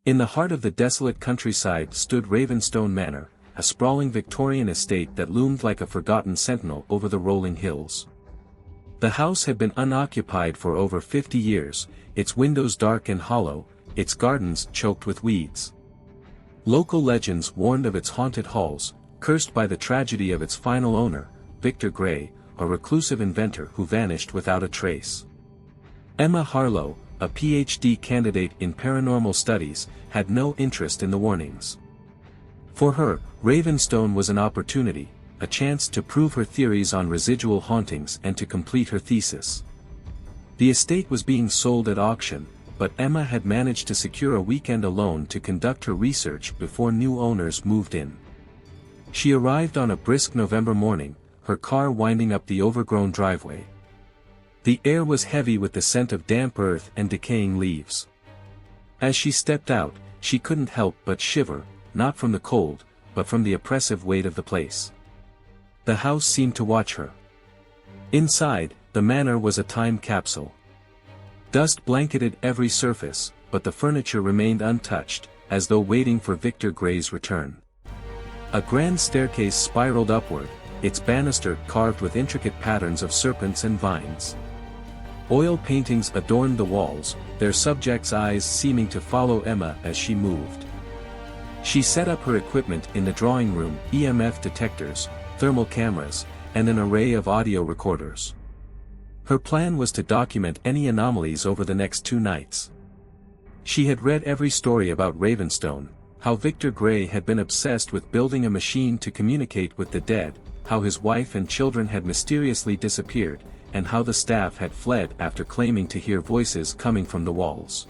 In the heart of the desolate countryside stood Ravenstone Manor, a sprawling Victorian estate that loomed like a forgotten sentinel over the rolling hills. The house had been unoccupied for over 50 years, its windows dark and hollow, its gardens choked with weeds. Local legends warned of its haunted halls, cursed by the tragedy of its final owner, Victor Gray, a reclusive inventor who vanished without a trace. Emma Harlow, a PhD candidate in paranormal studies, had no interest in the warnings. For her, Ravenstone was an opportunity, a chance to prove her theories on residual hauntings and to complete her thesis. The estate was being sold at auction, but Emma had managed to secure a weekend alone to conduct her research before new owners moved in. She arrived on a brisk November morning, her car winding up the overgrown driveway. The air was heavy with the scent of damp earth and decaying leaves. As she stepped out, she couldn't help but shiver, not from the cold, but from the oppressive weight of the place. The house seemed to watch her. Inside, the manor was a time capsule. Dust blanketed every surface, but the furniture remained untouched, as though waiting for Victor Gray's return. A grand staircase spiraled upward, its banister carved with intricate patterns of serpents and vines. Oil paintings adorned the walls, their subjects' eyes seeming to follow Emma as she moved. She set up her equipment in the drawing room, EMF detectors, thermal cameras, and an array of audio recorders. Her plan was to document any anomalies over the next 2 nights. She had read every story about Ravenstone, how Victor Gray had been obsessed with building a machine to communicate with the dead, how his wife and children had mysteriously disappeared, and how the staff had fled after claiming to hear voices coming from the walls.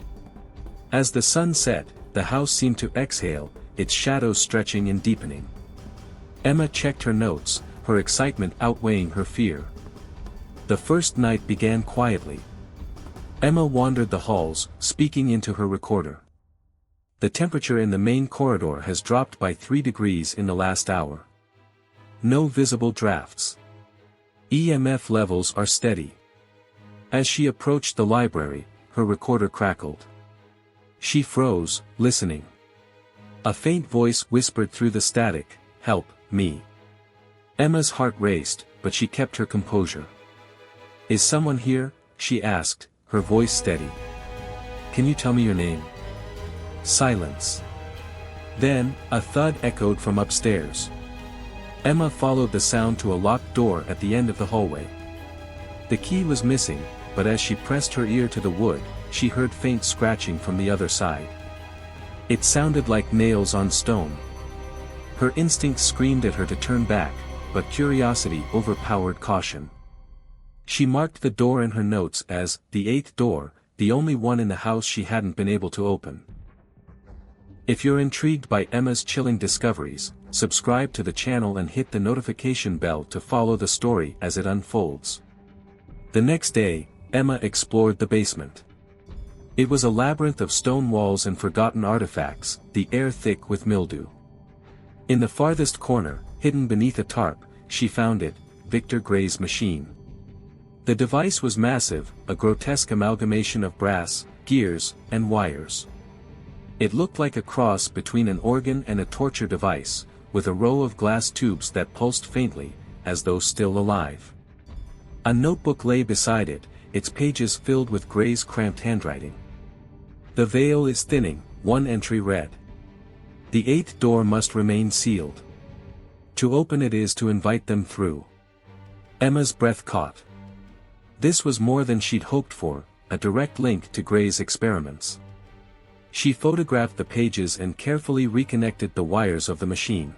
As the sun set, the house seemed to exhale, its shadows stretching and deepening. Emma checked her notes, her excitement outweighing her fear. The first night began quietly. Emma wandered the halls, speaking into her recorder. The temperature in the main corridor has dropped by 3 degrees in the last hour. No visible drafts. EMF levels are steady. As she approached the library, her recorder crackled. She froze, listening. A faint voice whispered through the static, "Help, me." Emma's heart raced, but she kept her composure. "Is someone here?" she asked, her voice steady. "Can you tell me your name?" Silence. Then, a thud echoed from upstairs. Emma followed the sound to a locked door at the end of the hallway. The key was missing, but as she pressed her ear to the wood, she heard faint scratching from the other side. It sounded like nails on stone. Her instincts screamed at her to turn back, but curiosity overpowered caution. She marked the door in her notes as the 8th door, the only one in the house she hadn't been able to open. If you're intrigued by Emma's chilling discoveries, subscribe to the channel and hit the notification bell to follow the story as it unfolds. The next day, Emma explored the basement. It was a labyrinth of stone walls and forgotten artifacts, the air thick with mildew. In the farthest corner, hidden beneath a tarp, she found it, Victor Gray's machine. The device was massive, a grotesque amalgamation of brass, gears, and wires. It looked like a cross between an organ and a torture device, with a row of glass tubes that pulsed faintly, as though still alive. A notebook lay beside it, its pages filled with Gray's cramped handwriting. "The veil is thinning," one entry read. "The 8th door must remain sealed. To open it is to invite them through." Emma's breath caught. This was more than she'd hoped for, a direct link to Gray's experiments. She photographed the pages and carefully reconnected the wires of the machine.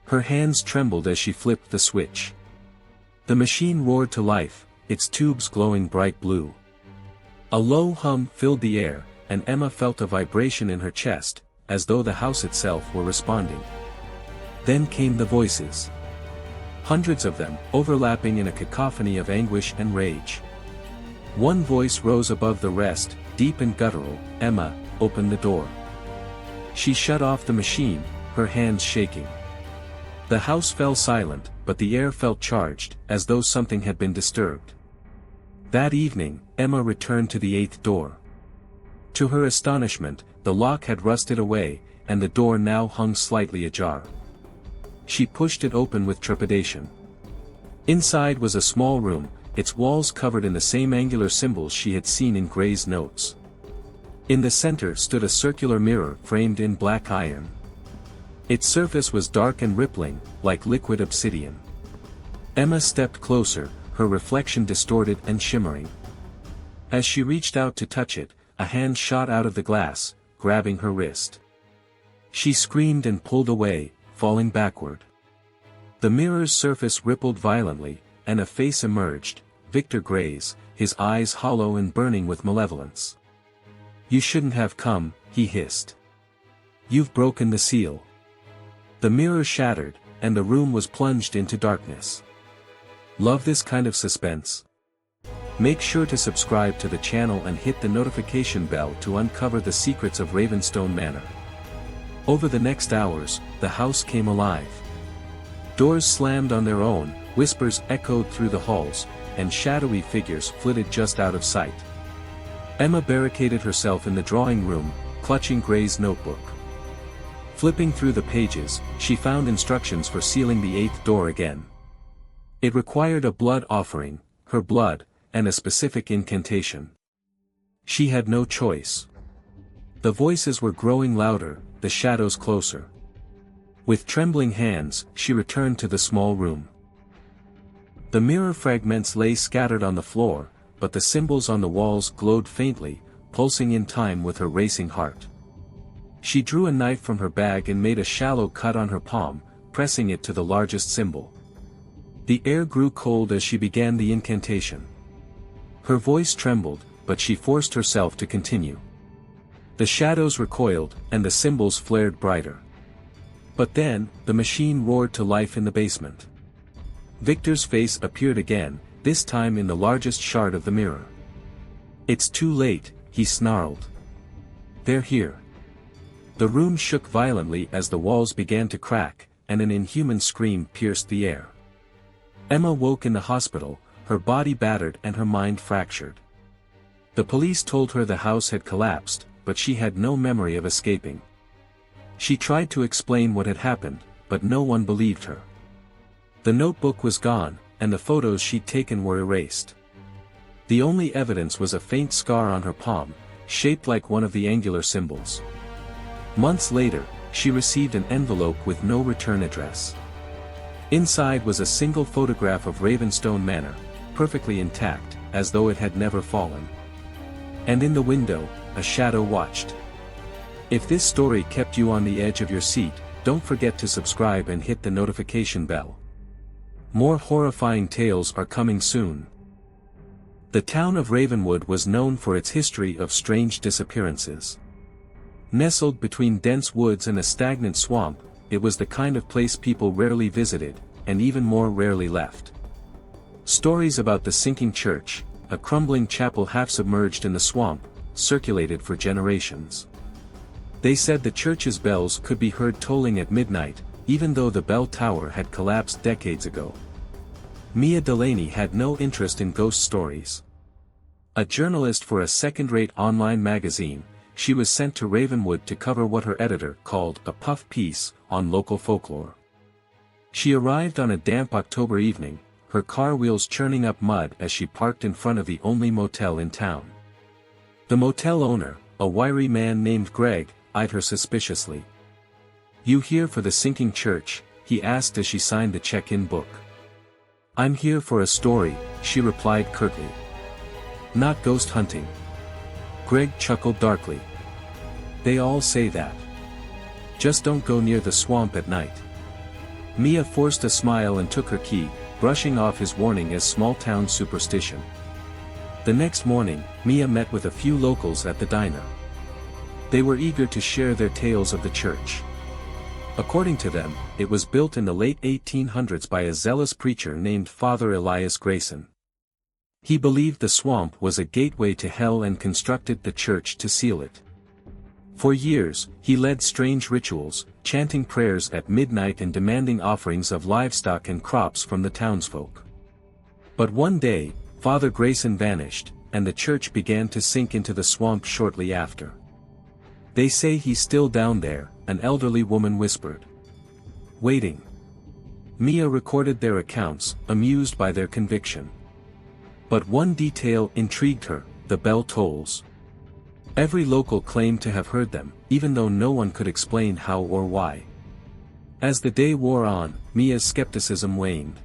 Her hands trembled as she flipped the switch. The machine roared to life, its tubes glowing bright blue. A low hum filled the air, and Emma felt a vibration in her chest, as though the house itself were responding. Then came the voices. Hundreds of them, overlapping in a cacophony of anguish and rage. One voice rose above the rest, deep and guttural, "Emma, open the door." She shut off the machine, her hands shaking. The house fell silent, but the air felt charged, as though something had been disturbed. That evening, Emma returned to the 8th door. To her astonishment, the lock had rusted away, and the door now hung slightly ajar. She pushed it open with trepidation. Inside was a small room, its walls covered in the same angular symbols she had seen in Gray's notes. In the center stood a circular mirror framed in black iron. Its surface was dark and rippling, like liquid obsidian. Emma stepped closer, her reflection distorted and shimmering. As she reached out to touch it, a hand shot out of the glass, grabbing her wrist. She screamed and pulled away, falling backward. The mirror's surface rippled violently, and a face emerged, Victor Gray's, his eyes hollow and burning with malevolence. "You shouldn't have come," he hissed. "You've broken the seal." The mirror shattered, and the room was plunged into darkness. Love this kind of suspense? Make sure to subscribe to the channel and hit the notification bell to uncover the secrets of Ravenstone Manor. Over the next hours, the house came alive. Doors slammed on their own, whispers echoed through the halls, and shadowy figures flitted just out of sight. Emma barricaded herself in the drawing room, clutching Gray's notebook. Flipping through the pages, she found instructions for sealing the 8th door again. It required a blood offering, her blood, and a specific incantation. She had no choice. The voices were growing louder, the shadows closer. With trembling hands, she returned to the small room. The mirror fragments lay scattered on the floor, but the symbols on the walls glowed faintly, pulsing in time with her racing heart. She drew a knife from her bag and made a shallow cut on her palm, pressing it to the largest symbol. The air grew cold as she began the incantation. Her voice trembled, but she forced herself to continue. The shadows recoiled, and the symbols flared brighter. But then, the machine roared to life in the basement. Victor's face appeared again, this time in the largest shard of the mirror. "It's too late," he snarled. "They're here." The room shook violently as the walls began to crack, and an inhuman scream pierced the air. Emma woke in the hospital, her body battered and her mind fractured. The police told her the house had collapsed, but she had no memory of escaping. She tried to explain what had happened, but no one believed her. The notebook was gone, and the photos she'd taken were erased. The only evidence was a faint scar on her palm, shaped like one of the angular symbols. Months later, she received an envelope with no return address. Inside was a single photograph of Ravenstone Manor, perfectly intact, as though it had never fallen. And in the window, a shadow watched. If this story kept you on the edge of your seat, don't forget to subscribe and hit the notification bell. More horrifying tales are coming soon. The town of Ravenwood was known for its history of strange disappearances. Nestled between dense woods and a stagnant swamp, it was the kind of place people rarely visited, and even more rarely left. Stories about the sinking church, a crumbling chapel half submerged in the swamp, circulated for generations. They said the church's bells could be heard tolling at midnight, even though the bell tower had collapsed decades ago. Mia Delaney had no interest in ghost stories. A journalist for a second-rate online magazine, she was sent to Ravenwood to cover what her editor called a puff piece on local folklore. She arrived on a damp October evening, her car wheels churning up mud as she parked in front of the only motel in town. The motel owner, a wiry man named Greg, eyed her suspiciously. "You here for the sinking church?" he asked as she signed the check-in book. "I'm here for a story," she replied curtly. "Not ghost hunting." Greg chuckled darkly. "They all say that. Just don't go near the swamp at night." Mia forced a smile and took her key, brushing off his warning as small-town superstition. The next morning, Mia met with a few locals at the diner. They were eager to share their tales of the church. According to them, it was built in the late 1800s by a zealous preacher named Father Elias Grayson. He believed the swamp was a gateway to hell and constructed the church to seal it. For years, he led strange rituals, chanting prayers at midnight and demanding offerings of livestock and crops from the townsfolk. But one day, Father Grayson vanished, and the church began to sink into the swamp shortly after. "They say he's still down there," an elderly woman whispered. "Waiting." Mia recorded their accounts, amused by their conviction. But one detail intrigued her: the bell tolls. Every local claimed to have heard them, even though no one could explain how or why. As the day wore on, Mia's skepticism waned.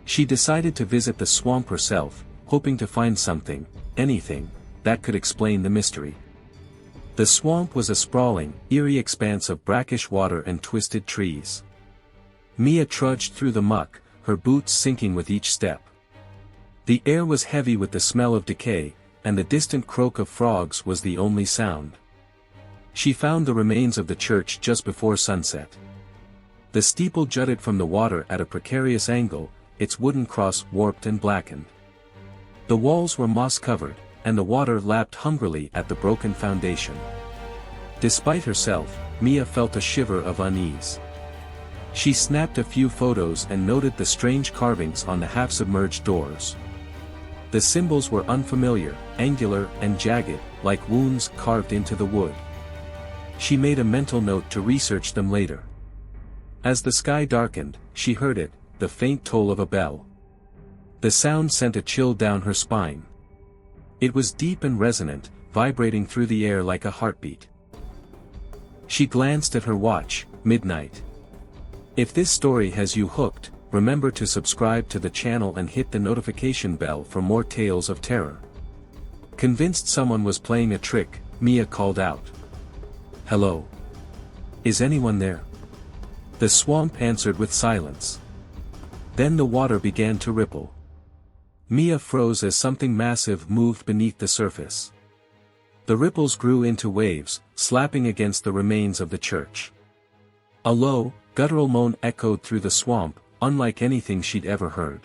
She decided to visit the swamp herself, hoping to find something, anything, that could explain the mystery. The swamp was a sprawling, eerie expanse of brackish water and twisted trees. Mia trudged through the muck, her boots sinking with each step. The air was heavy with the smell of decay, and the distant croak of frogs was the only sound. She found the remains of the church just before sunset. The steeple jutted from the water at a precarious angle, its wooden cross warped and blackened. The walls were moss-covered, and the water lapped hungrily at the broken foundation. Despite herself, Mia felt a shiver of unease. She snapped a few photos and noted the strange carvings on the half-submerged doors. The symbols were unfamiliar, angular and jagged, like wounds carved into the wood. She made a mental note to research them later. As the sky darkened, she heard it, the faint toll of a bell. The sound sent a chill down her spine. It was deep and resonant, vibrating through the air like a heartbeat. She glanced at her watch, midnight. If this story has you hooked, remember to subscribe to the channel and hit the notification bell for more tales of terror. Convinced someone was playing a trick, Mia called out. "Hello? Is anyone there?" The swamp answered with silence. Then the water began to ripple. Mia froze as something massive moved beneath the surface. The ripples grew into waves, slapping against the remains of the church. A low, guttural moan echoed through the swamp, unlike anything she'd ever heard.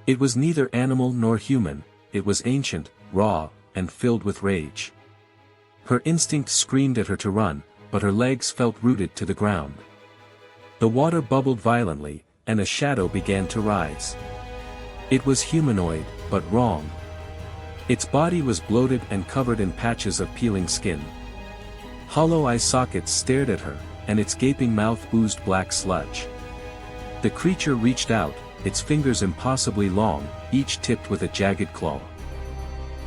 It was neither animal nor human, it was ancient, raw, and filled with rage. Her instinct screamed at her to run, but her legs felt rooted to the ground. The water bubbled violently, and a shadow began to rise. It was humanoid, but wrong. Its body was bloated and covered in patches of peeling skin. Hollow eye sockets stared at her, and its gaping mouth oozed black sludge. The creature reached out, its fingers impossibly long, each tipped with a jagged claw.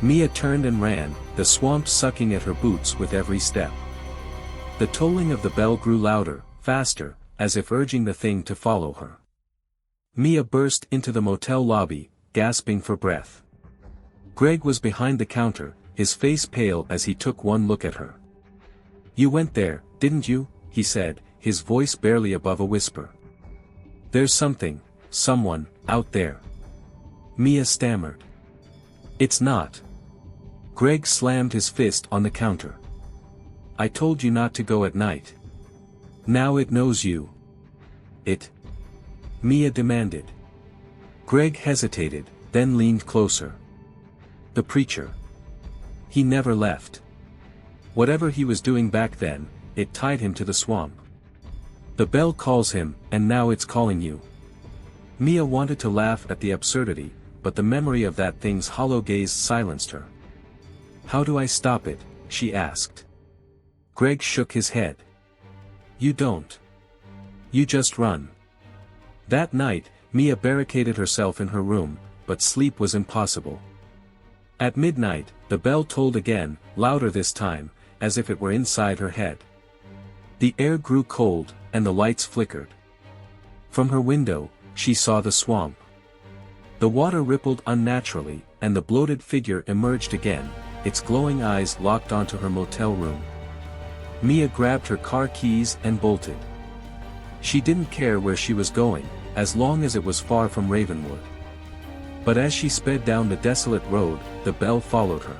Mia turned and ran, the swamp sucking at her boots with every step. The tolling of the bell grew louder, faster, as if urging the thing to follow her. Mia burst into the motel lobby, gasping for breath. Greg was behind the counter, his face pale as he took one look at her. "You went there, didn't you?" he said, his voice barely above a whisper. "There's someone, out there." Mia stammered. "It's not." Greg slammed his fist on the counter. "I told you not to go at night. Now it knows you." "It?" Mia demanded. Greg hesitated, then leaned closer. "The preacher. He never left. Whatever he was doing back then, it tied him to the swamp. The bell calls him, and now it's calling you." Mia wanted to laugh at the absurdity, but the memory of that thing's hollow gaze silenced her. "How do I stop it?" she asked. Greg shook his head. "You don't. You just run." That night, Mia barricaded herself in her room, but sleep was impossible. At midnight, the bell tolled again, louder this time, as if it were inside her head. The air grew cold, and the lights flickered. From her window, she saw the swamp. The water rippled unnaturally, and the bloated figure emerged again, its glowing eyes locked onto her motel room. Mia grabbed her car keys and bolted. She didn't care where she was going, as long as it was far from Ravenwood. But as she sped down the desolate road, the bell followed her.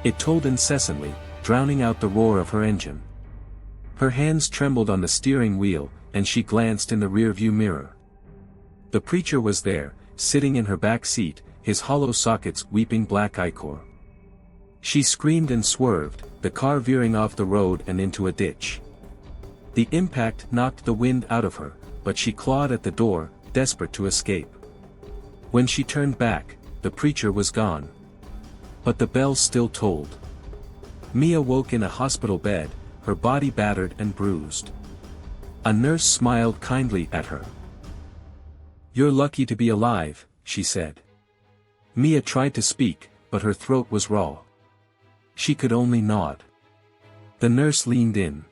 It tolled incessantly, drowning out the roar of her engine. Her hands trembled on the steering wheel, and she glanced in the rearview mirror. The preacher was there, sitting in her back seat, his hollow sockets weeping black ichor. She screamed and swerved, the car veering off the road and into a ditch. The impact knocked the wind out of her, but she clawed at the door, desperate to escape. When she turned back, the preacher was gone. But the bell still tolled. Mia woke in a hospital bed, her body battered and bruised. A nurse smiled kindly at her. "You're lucky to be alive," she said. Mia tried to speak, but her throat was raw. She could only nod. The nurse leaned in.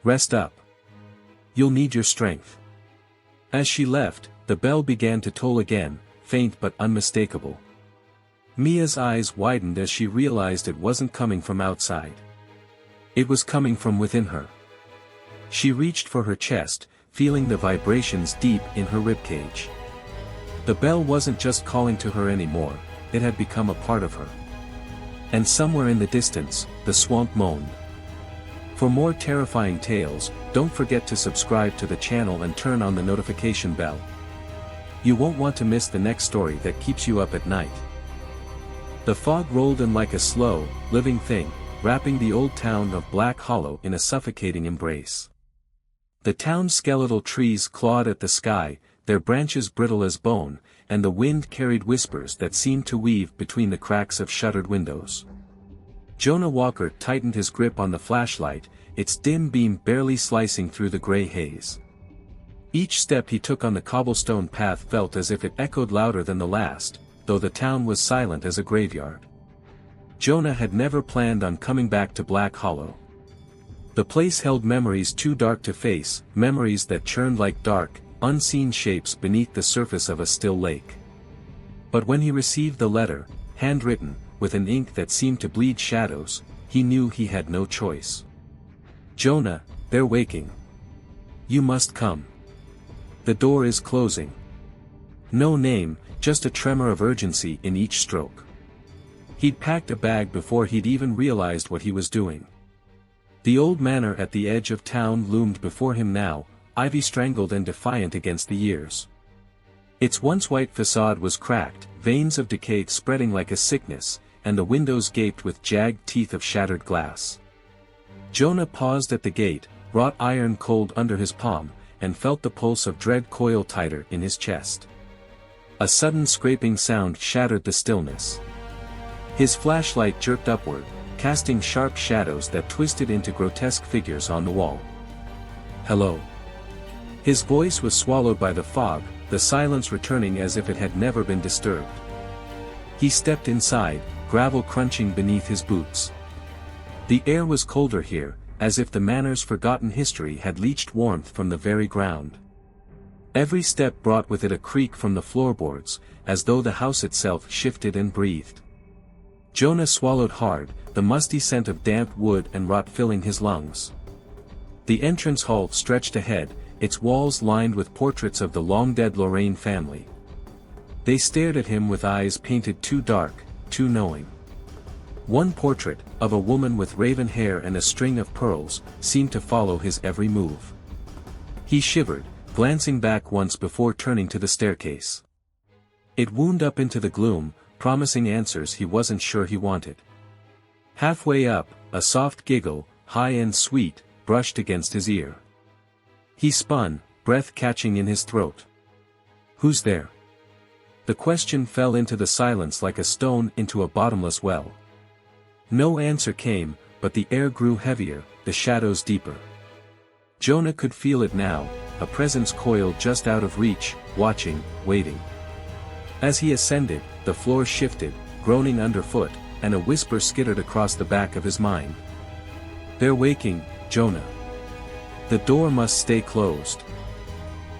"Rest up. You'll need your strength." As she left, the bell began to toll again, faint but unmistakable. Mia's eyes widened as she realized it wasn't coming from outside. It was coming from within her. She reached for her chest, feeling the vibrations deep in her ribcage. The bell wasn't just calling to her anymore, it had become a part of her. And somewhere in the distance, the swamp moaned. For more terrifying tales, don't forget to subscribe to the channel and turn on the notification bell. You won't want to miss the next story that keeps you up at night. The fog rolled in like a slow, living thing, wrapping the old town of Black Hollow in a suffocating embrace. The town's skeletal trees clawed at the sky, their branches brittle as bone, and the wind carried whispers that seemed to weave between the cracks of shuttered windows. Jonah Walker tightened his grip on the flashlight, its dim beam barely slicing through the gray haze. Each step he took on the cobblestone path felt as if it echoed louder than the last, though the town was silent as a graveyard. Jonah had never planned on coming back to Black Hollow. The place held memories too dark to face, memories that churned like dark, unseen shapes beneath the surface of a still lake. But when he received the letter, handwritten, with an ink that seemed to bleed shadows, he knew he had no choice. "Jonah, they're waking. You must come. The door is closing." No name, just a tremor of urgency in each stroke. He'd packed a bag before he'd even realized what he was doing. The old manor at the edge of town loomed before him now, ivy strangled and defiant against the years. Its once white facade was cracked, veins of decay spreading like a sickness, and the windows gaped with jagged teeth of shattered glass. Jonah paused at the gate, wrought iron cold under his palm, and felt the pulse of dread coil tighter in his chest. A sudden scraping sound shattered the stillness. His flashlight jerked upward, casting sharp shadows that twisted into grotesque figures on the wall. "Hello." His voice was swallowed by the fog, the silence returning as if it had never been disturbed. He stepped inside, gravel crunching beneath his boots. The air was colder here, as if the manor's forgotten history had leached warmth from the very ground. Every step brought with it a creak from the floorboards, as though the house itself shifted and breathed. Jonah swallowed hard, the musty scent of damp wood and rot filling his lungs. The entrance hall stretched ahead, its walls lined with portraits of the long-dead Lorraine family. They stared at him with eyes painted too dark, too knowing. One portrait, of a woman with raven hair and a string of pearls, seemed to follow his every move. He shivered, glancing back once before turning to the staircase. It wound up into the gloom, promising answers he wasn't sure he wanted. Halfway up, a soft giggle, high and sweet, brushed against his ear. He spun, breath catching in his throat. "Who's there?" The question fell into the silence like a stone into a bottomless well. No answer came, but the air grew heavier, the shadows deeper. Jonah could feel it now, a presence coiled just out of reach, watching, waiting. As he ascended, the floor shifted, groaning underfoot, and a whisper skittered across the back of his mind. "They're waking, Jonah. The door must stay closed."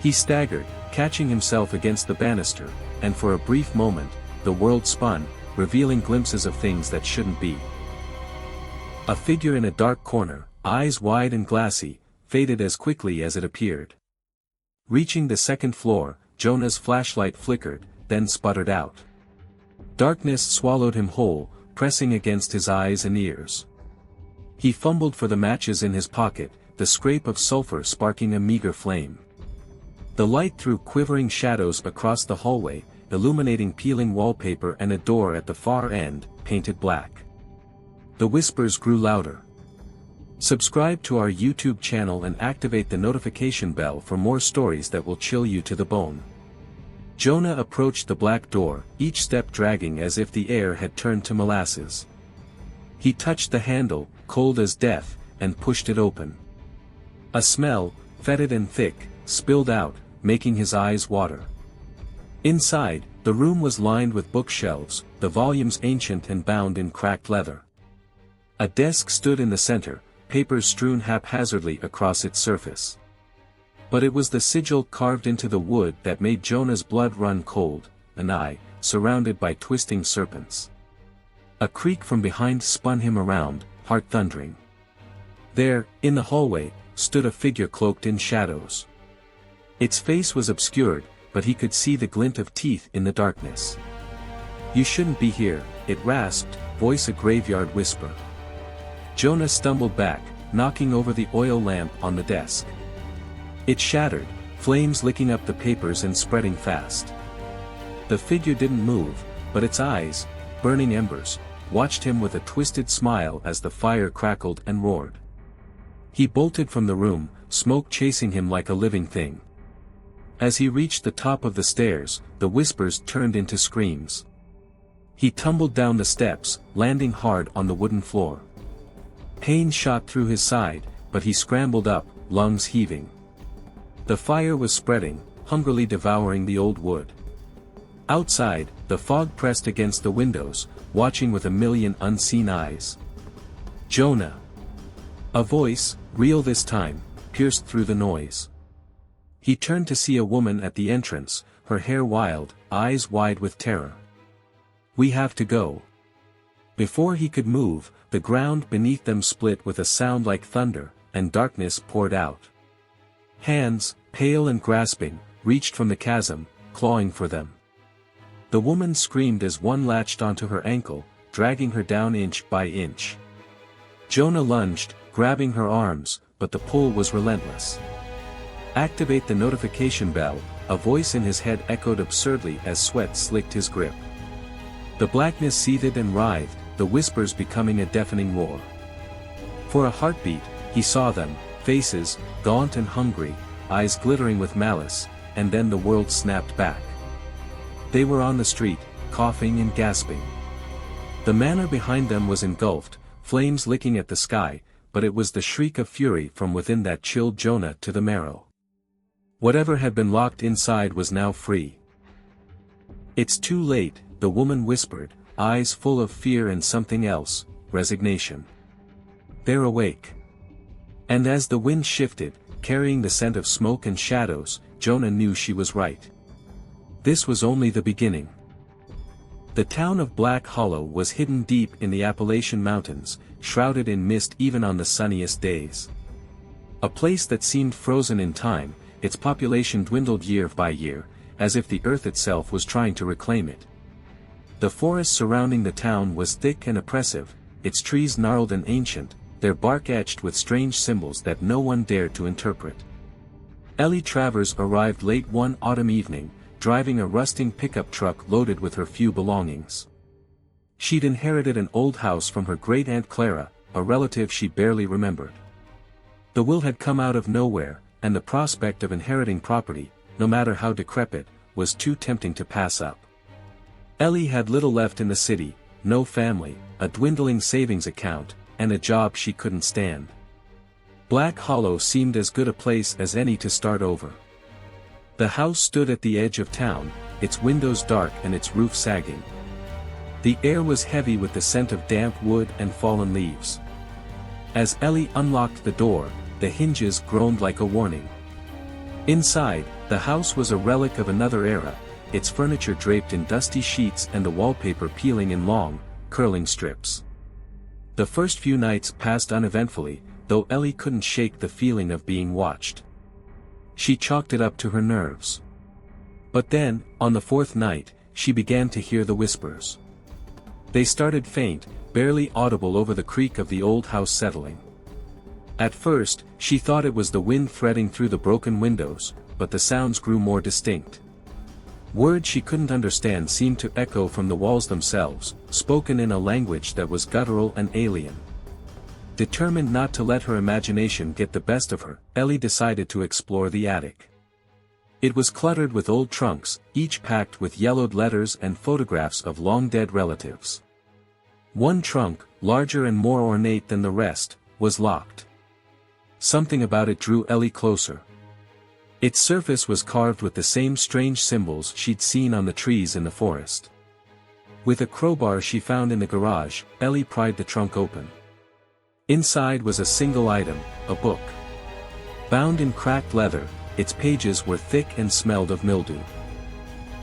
He staggered, catching himself against the banister, and for a brief moment, the world spun, revealing glimpses of things that shouldn't be. A figure in a dark corner, eyes wide and glassy, faded as quickly as it appeared. Reaching the second floor, Jonah's flashlight flickered, then sputtered out. Darkness swallowed him whole, pressing against his eyes and ears. He fumbled for the matches in his pocket, the scrape of sulfur sparking a meager flame. The light threw quivering shadows across the hallway, illuminating peeling wallpaper and a door at the far end, painted black. The whispers grew louder. Subscribe to our YouTube channel and activate the notification bell for more stories that will chill you to the bone. Jonah approached the black door, each step dragging as if the air had turned to molasses. He touched the handle, cold as death, and pushed it open. A smell, fetid and thick, spilled out, making his eyes water. Inside, the room was lined with bookshelves, the volumes ancient and bound in cracked leather. A desk stood in the center, papers strewn haphazardly across its surface. But it was the sigil carved into the wood that made Jonah's blood run cold, an eye, surrounded by twisting serpents. A creak from behind spun him around, heart thundering. There, in the hallway, stood a figure cloaked in shadows. Its face was obscured, but he could see the glint of teeth in the darkness. "You shouldn't be here," it rasped, voice a graveyard whisper. Jonah stumbled back, knocking over the oil lamp on the desk. It shattered, flames licking up the papers and spreading fast. The figure didn't move, but its eyes, burning embers, watched him with a twisted smile as the fire crackled and roared. He bolted from the room, smoke chasing him like a living thing. As he reached the top of the stairs, the whispers turned into screams. He tumbled down the steps, landing hard on the wooden floor. Pain shot through his side, but he scrambled up, lungs heaving. The fire was spreading, hungrily devouring the old wood. Outside, the fog pressed against the windows, watching with a million unseen eyes. "Jonah!" A voice, real this time, pierced through the noise. He turned to see a woman at the entrance, her hair wild, eyes wide with terror. "We have to go." Before he could move, the ground beneath them split with a sound like thunder, and darkness poured out. Hands, pale and grasping, reached from the chasm, clawing for them. The woman screamed as one latched onto her ankle, dragging her down inch by inch. Jonah lunged, grabbing her arms, but the pull was relentless. "Activate the notification bell," a voice in his head echoed absurdly as sweat slicked his grip. The blackness seethed and writhed, the whispers becoming a deafening roar. For a heartbeat, he saw them, faces, gaunt and hungry, eyes glittering with malice, and then the world snapped back. They were on the street, coughing and gasping. The manor behind them was engulfed, flames licking at the sky, but it was the shriek of fury from within that chilled Jonah to the marrow. Whatever had been locked inside was now free. "It's too late," the woman whispered, eyes full of fear and something else, resignation. "They're awake." And as the wind shifted, carrying the scent of smoke and shadows, Jonah knew she was right. This was only the beginning. The town of Black Hollow was hidden deep in the Appalachian Mountains, shrouded in mist even on the sunniest days. A place that seemed frozen in time, its population dwindled year by year, as if the earth itself was trying to reclaim it. The forest surrounding the town was thick and oppressive, its trees gnarled and ancient, their bark etched with strange symbols that no one dared to interpret. Ellie Travers arrived late one autumn evening, driving a rusting pickup truck loaded with her few belongings. She'd inherited an old house from her great-aunt Clara, a relative she barely remembered. The will had come out of nowhere, and the prospect of inheriting property, no matter how decrepit, was too tempting to pass up. Ellie had little left in the city, no family, a dwindling savings account, and a job she couldn't stand. Black Hollow seemed as good a place as any to start over. The house stood at the edge of town, its windows dark and its roof sagging. The air was heavy with the scent of damp wood and fallen leaves. As Ellie unlocked the door, the hinges groaned like a warning. Inside, the house was a relic of another era, its furniture draped in dusty sheets and the wallpaper peeling in long, curling strips. The first few nights passed uneventfully, though Ellie couldn't shake the feeling of being watched. She chalked it up to her nerves. But then, on the fourth night, she began to hear the whispers. They started faint, barely audible over the creak of the old house settling. At first, she thought it was the wind threading through the broken windows, but the sounds grew more distinct. Words she couldn't understand seemed to echo from the walls themselves, spoken in a language that was guttural and alien. Determined not to let her imagination get the best of her, Ellie decided to explore the attic. It was cluttered with old trunks, each packed with yellowed letters and photographs of long-dead relatives. One trunk, larger and more ornate than the rest, was locked. Something about it drew Ellie closer. Its surface was carved with the same strange symbols she'd seen on the trees in the forest. With a crowbar she found in the garage, Ellie pried the trunk open. Inside was a single item, a book. Bound in cracked leather, its pages were thick and smelled of mildew.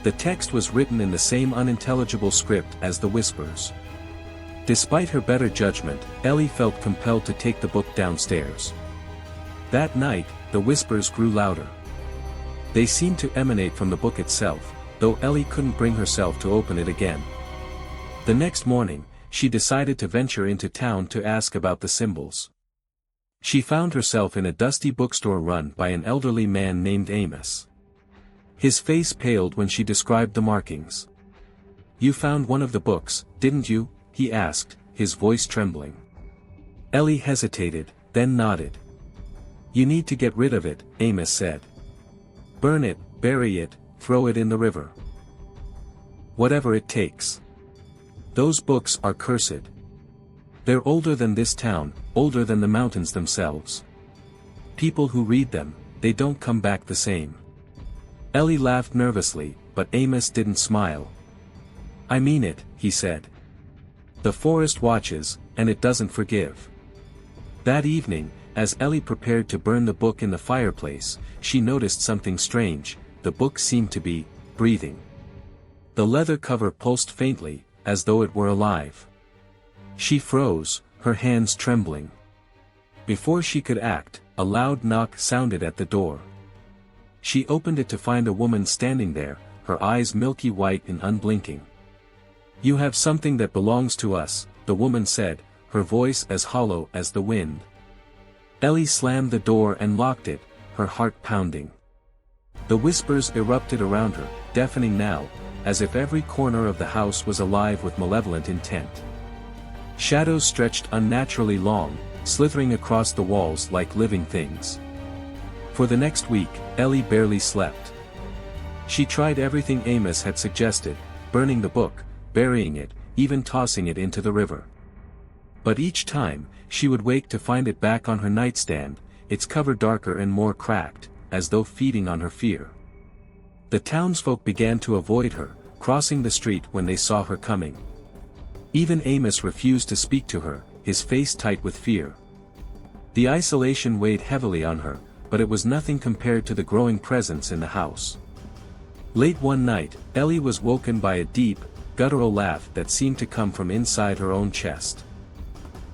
The text was written in the same unintelligible script as the whispers. Despite her better judgment, Ellie felt compelled to take the book downstairs. That night, the whispers grew louder. They seemed to emanate from the book itself, though Ellie couldn't bring herself to open it again. The next morning, she decided to venture into town to ask about the symbols. She found herself in a dusty bookstore run by an elderly man named Amos. His face paled when she described the markings. "You found one of the books, didn't you?" he asked, his voice trembling. Ellie hesitated, then nodded. "You need to get rid of it," Amos said. "Burn it, bury it, throw it in the river. Whatever it takes. Those books are cursed. They're older than this town, older than the mountains themselves. People who read them, they don't come back the same." Ellie laughed nervously, but Amos didn't smile. "I mean it," he said. "The forest watches, and it doesn't forgive." That evening, as Ellie prepared to burn the book in the fireplace, she noticed something strange. The book seemed to be breathing. The leather cover pulsed faintly, as though it were alive. She froze, her hands trembling. Before she could act, a loud knock sounded at the door. She opened it to find a woman standing there, her eyes milky white and unblinking. "You have something that belongs to us," the woman said, her voice as hollow as the wind. Ellie slammed the door and locked it, her heart pounding. The whispers erupted around her, deafening now, as if every corner of the house was alive with malevolent intent. Shadows stretched unnaturally long, slithering across the walls like living things. For the next week, Ellie barely slept. She tried everything Amos had suggested, burning the book, burying it, even tossing it into the river. But each time, she would wake to find it back on her nightstand, its cover darker and more cracked, as though feeding on her fear. The townsfolk began to avoid her, crossing the street when they saw her coming. Even Amos refused to speak to her, his face tight with fear. The isolation weighed heavily on her, but it was nothing compared to the growing presence in the house. Late one night, Ellie was woken by a deep, guttural laugh that seemed to come from inside her own chest.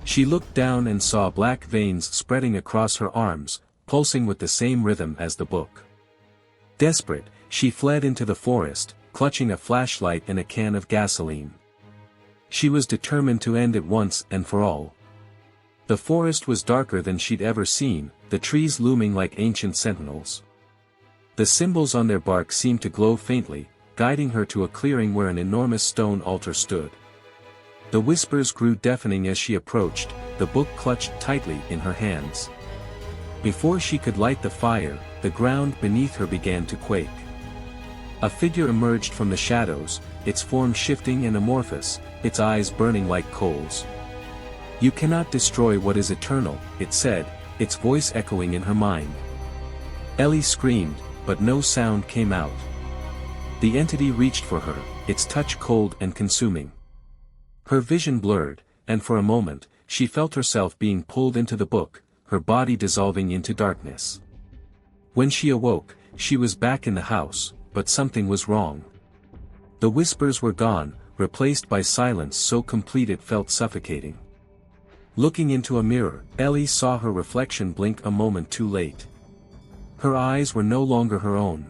She looked down and saw black veins spreading across her arms, pulsing with the same rhythm as the book. Desperate, she fled into the forest, clutching a flashlight and a can of gasoline. She was determined to end it once and for all. The forest was darker than she'd ever seen, the trees looming like ancient sentinels. The symbols on their bark seemed to glow faintly, guiding her to a clearing where an enormous stone altar stood. The whispers grew deafening as she approached, the book clutched tightly in her hands. Before she could light the fire, the ground beneath her began to quake. A figure emerged from the shadows, its form shifting and amorphous, its eyes burning like coals. "You cannot destroy what is eternal," it said, its voice echoing in her mind. Ellie screamed, but no sound came out. The entity reached for her, its touch cold and consuming. Her vision blurred, and for a moment, she felt herself being pulled into the book, her body dissolving into darkness. When she awoke, she was back in the house, but something was wrong. The whispers were gone, replaced by silence so complete it felt suffocating. Looking into a mirror, Ellie saw her reflection blink a moment too late. Her eyes were no longer her own.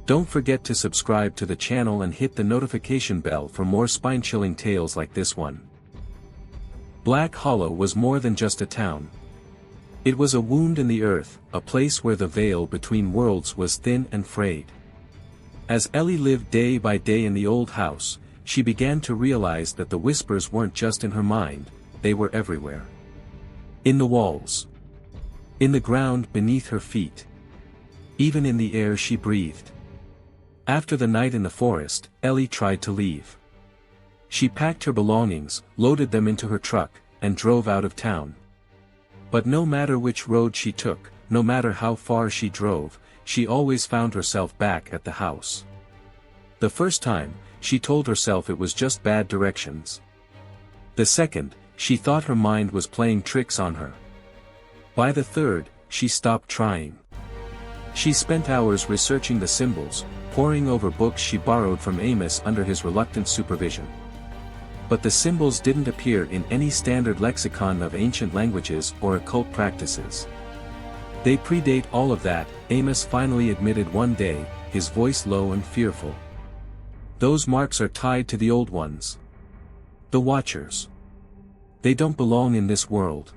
Don't forget to subscribe to the channel and hit the notification bell for more spine-chilling tales like this one. Black Hollow was more than just a town. It was a wound in the earth, a place where the veil between worlds was thin and frayed. As Ellie lived day by day in the old house, she began to realize that the whispers weren't just in her mind, they were everywhere. In the walls. In the ground beneath her feet. Even in the air she breathed. After the night in the forest, Ellie tried to leave. She packed her belongings, loaded them into her truck, and drove out of town. But no matter which road she took, no matter how far she drove, she always found herself back at the house. The first time, she told herself it was just bad directions. The second, she thought her mind was playing tricks on her. By the third, she stopped trying. She spent hours researching the symbols, poring over books she borrowed from Amos under his reluctant supervision. But the symbols didn't appear in any standard lexicon of ancient languages or occult practices. They predate all of that, Amos finally admitted one day, his voice low and fearful. Those marks are tied to the old ones. The Watchers. They don't belong in this world.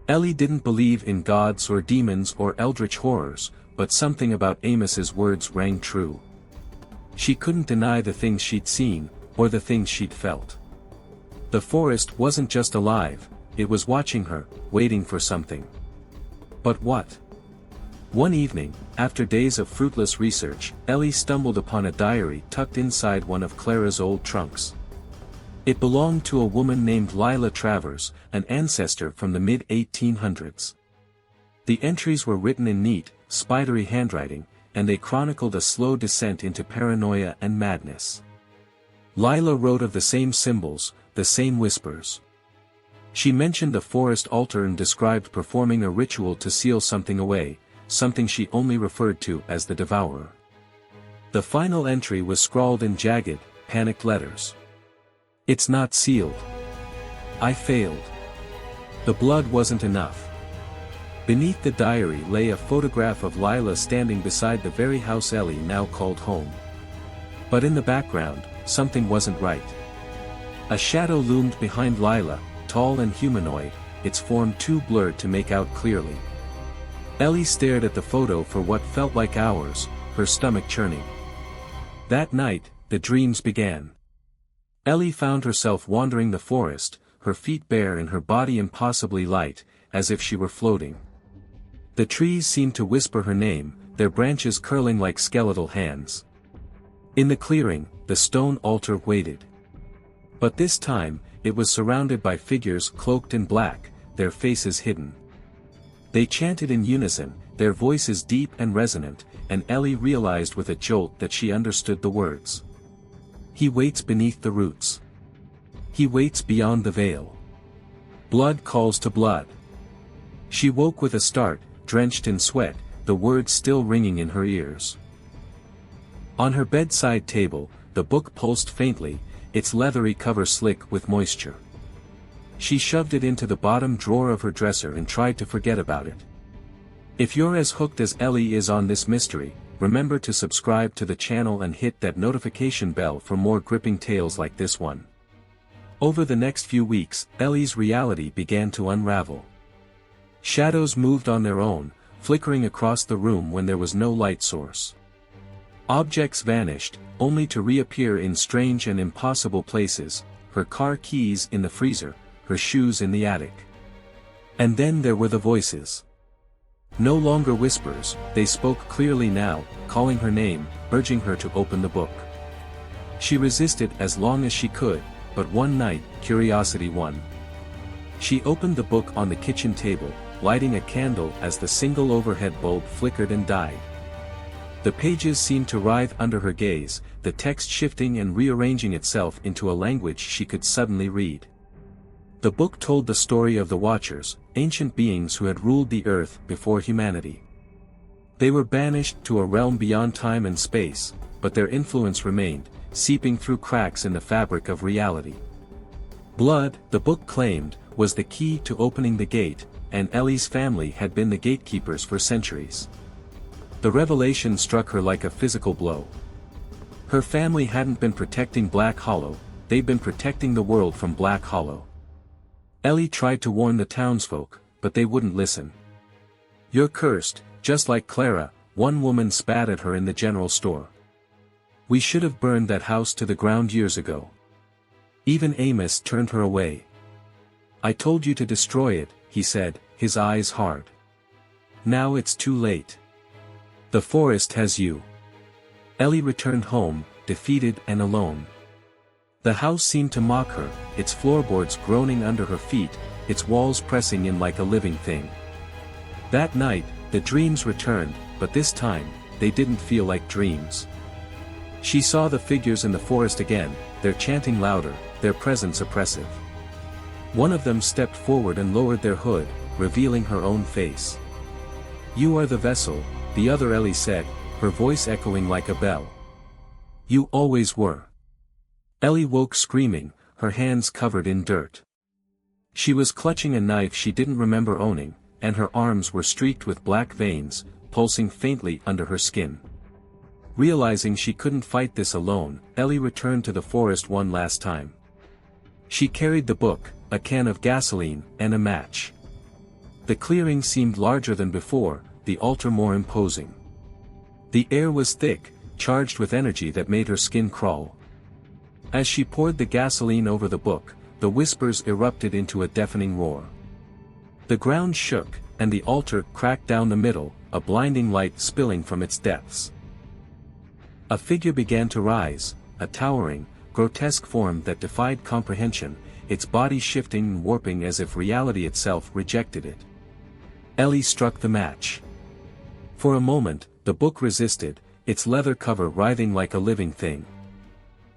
Ellie didn't believe in gods or demons or eldritch horrors, but something about Amos's words rang true. She couldn't deny the things she'd seen, or the things she'd felt. The forest wasn't just alive, it was watching her, waiting for something. But what? One evening, after days of fruitless research, Ellie stumbled upon a diary tucked inside one of Clara's old trunks. It belonged to a woman named Lila Travers, an ancestor from the mid-1800s. The entries were written in neat, spidery handwriting, and they chronicled a slow descent into paranoia and madness. Lila wrote of the same symbols, the same whispers. She mentioned the forest altar and described performing a ritual to seal something away, something she only referred to as the Devourer. The final entry was scrawled in jagged, panicked letters. "It's not sealed. I failed." The blood wasn't enough. Beneath the diary lay a photograph of Lila standing beside the very house Ellie now called home. But in the background, something wasn't right. A shadow loomed behind Lila, tall and humanoid, its form too blurred to make out clearly. Ellie stared at the photo for what felt like hours, her stomach churning. That night, the dreams began. Ellie found herself wandering the forest, her feet bare and her body impossibly light, as if she were floating. The trees seemed to whisper her name, their branches curling like skeletal hands. In the clearing, the stone altar waited. But this time, it was surrounded by figures cloaked in black, their faces hidden. They chanted in unison, their voices deep and resonant, and Ellie realized with a jolt that she understood the words. "He waits beneath the roots. He waits beyond the veil. Blood calls to blood." She woke with a start, drenched in sweat, the words still ringing in her ears. On her bedside table, the book pulsed faintly, its leathery cover slick with moisture. She shoved it into the bottom drawer of her dresser and tried to forget about it. If you're as hooked as Ellie is on this mystery, remember to subscribe to the channel and hit that notification bell for more gripping tales like this one. Over the next few weeks, Ellie's reality began to unravel. Shadows moved on their own, flickering across the room when there was no light source. Objects vanished, only to reappear in strange and impossible places, her car keys in the freezer, her shoes in the attic. And then there were the voices. No longer whispers, they spoke clearly now, calling her name, urging her to open the book. She resisted as long as she could, but one night, curiosity won. She opened the book on the kitchen table, lighting a candle as the single overhead bulb flickered and died. The pages seemed to writhe under her gaze, the text shifting and rearranging itself into a language she could suddenly read. The book told the story of the Watchers, ancient beings who had ruled the earth before humanity. They were banished to a realm beyond time and space, but their influence remained, seeping through cracks in the fabric of reality. Blood, the book claimed, was the key to opening the gate, and Ellie's family had been the gatekeepers for centuries. The revelation struck her like a physical blow. Her family hadn't been protecting Black Hollow, they'd been protecting the world from Black Hollow. Ellie tried to warn the townsfolk, but they wouldn't listen. "You're cursed, just like Clara," one woman spat at her in the general store. "We should have burned that house to the ground years ago." Even Amos turned her away. "I told you to destroy it," he said, his eyes hard. "Now it's too late. The forest has you." Ellie returned home, defeated and alone. The house seemed to mock her, its floorboards groaning under her feet, its walls pressing in like a living thing. That night, the dreams returned, but this time, they didn't feel like dreams. She saw the figures in the forest again, their chanting louder, their presence oppressive. One of them stepped forward and lowered their hood, revealing her own face. "You are the vessel," the other Ellie said, her voice echoing like a bell. "You always were." Ellie woke screaming, her hands covered in dirt. She was clutching a knife she didn't remember owning, and her arms were streaked with black veins, pulsing faintly under her skin. Realizing she couldn't fight this alone, Ellie returned to the forest one last time. She carried the book, a can of gasoline, and a match. The clearing seemed larger than before, the altar more imposing. The air was thick, charged with energy that made her skin crawl. As she poured the gasoline over the book, the whispers erupted into a deafening roar. The ground shook, and the altar cracked down the middle, a blinding light spilling from its depths. A figure began to rise, a towering, grotesque form that defied comprehension, its body shifting and warping as if reality itself rejected it. Ellie struck the match. For a moment, the book resisted, its leather cover writhing like a living thing.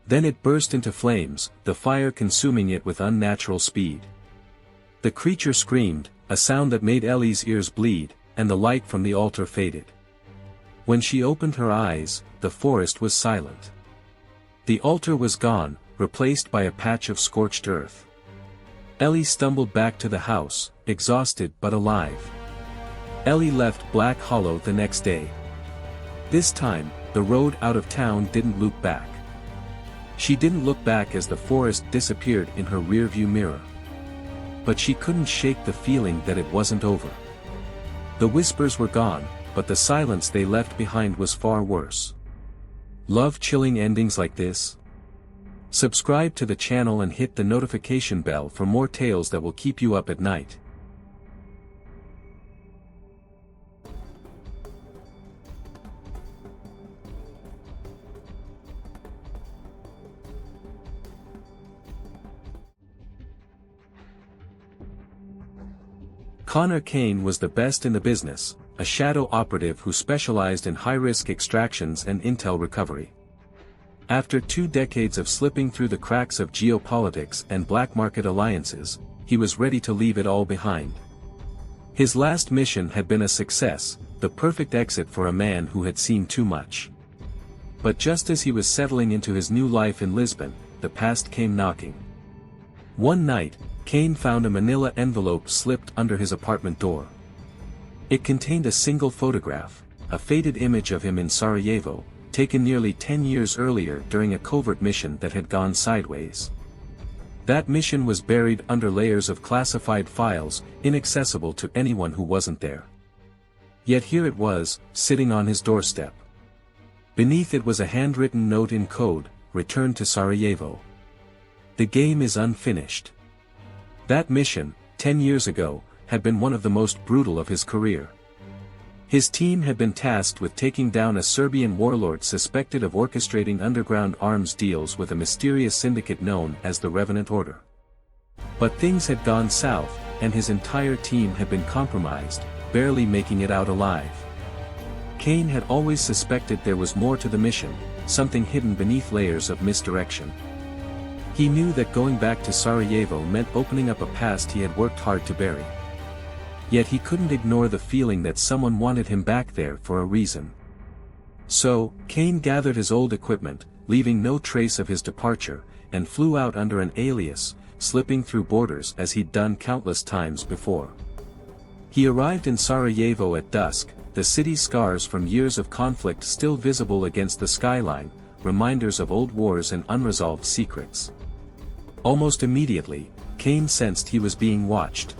Then it burst into flames, the fire consuming it with unnatural speed. The creature screamed, a sound that made Ellie's ears bleed, and the light from the altar faded. When she opened her eyes, the forest was silent. The altar was gone, replaced by a patch of scorched earth. Ellie stumbled back to the house, exhausted but alive. Ellie left Black Hollow the next day. This time, the road out of town didn't loop back. She didn't look back as the forest disappeared in her rearview mirror. But she couldn't shake the feeling that it wasn't over. The whispers were gone, but the silence they left behind was far worse. Love chilling endings like this? Subscribe to the channel and hit the notification bell for more tales that will keep you up at night. Connor Kane was the best in the business, a shadow operative who specialized in high-risk extractions and intel recovery. After 2 decades of slipping through the cracks of geopolitics and black market alliances, he was ready to leave it all behind. His last mission had been a success, the perfect exit for a man who had seen too much. But just as he was settling into his new life in Lisbon, the past came knocking. One night, Kane found a manila envelope slipped under his apartment door. It contained a single photograph, a faded image of him in Sarajevo, taken nearly 10 years earlier during a covert mission that had gone sideways. That mission was buried under layers of classified files, inaccessible to anyone who wasn't there. Yet here it was, sitting on his doorstep. Beneath it was a handwritten note in code, "Return to Sarajevo. The game is unfinished." That mission, 10 years ago, had been one of the most brutal of his career. His team had been tasked with taking down a Serbian warlord suspected of orchestrating underground arms deals with a mysterious syndicate known as the Revenant Order. But things had gone south, and his entire team had been compromised, barely making it out alive. Kane had always suspected there was more to the mission, something hidden beneath layers of misdirection. He knew that going back to Sarajevo meant opening up a past he had worked hard to bury. Yet he couldn't ignore the feeling that someone wanted him back there for a reason. So, Kane gathered his old equipment, leaving no trace of his departure, and flew out under an alias, slipping through borders as he'd done countless times before. He arrived in Sarajevo at dusk, the city's scars from years of conflict still visible against the skyline, reminders of old wars and unresolved secrets. Almost immediately, Kane sensed he was being watched.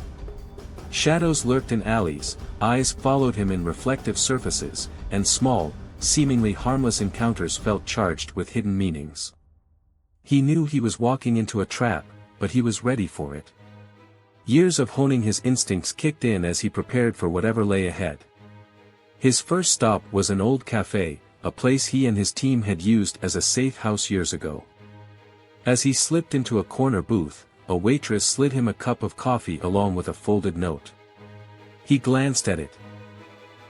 Shadows lurked in alleys, eyes followed him in reflective surfaces, and small, seemingly harmless encounters felt charged with hidden meanings. He knew he was walking into a trap, but he was ready for it. Years of honing his instincts kicked in as he prepared for whatever lay ahead. His first stop was an old cafe, a place he and his team had used as a safe house years ago. As he slipped into a corner booth, a waitress slid him a cup of coffee along with a folded note. He glanced at it.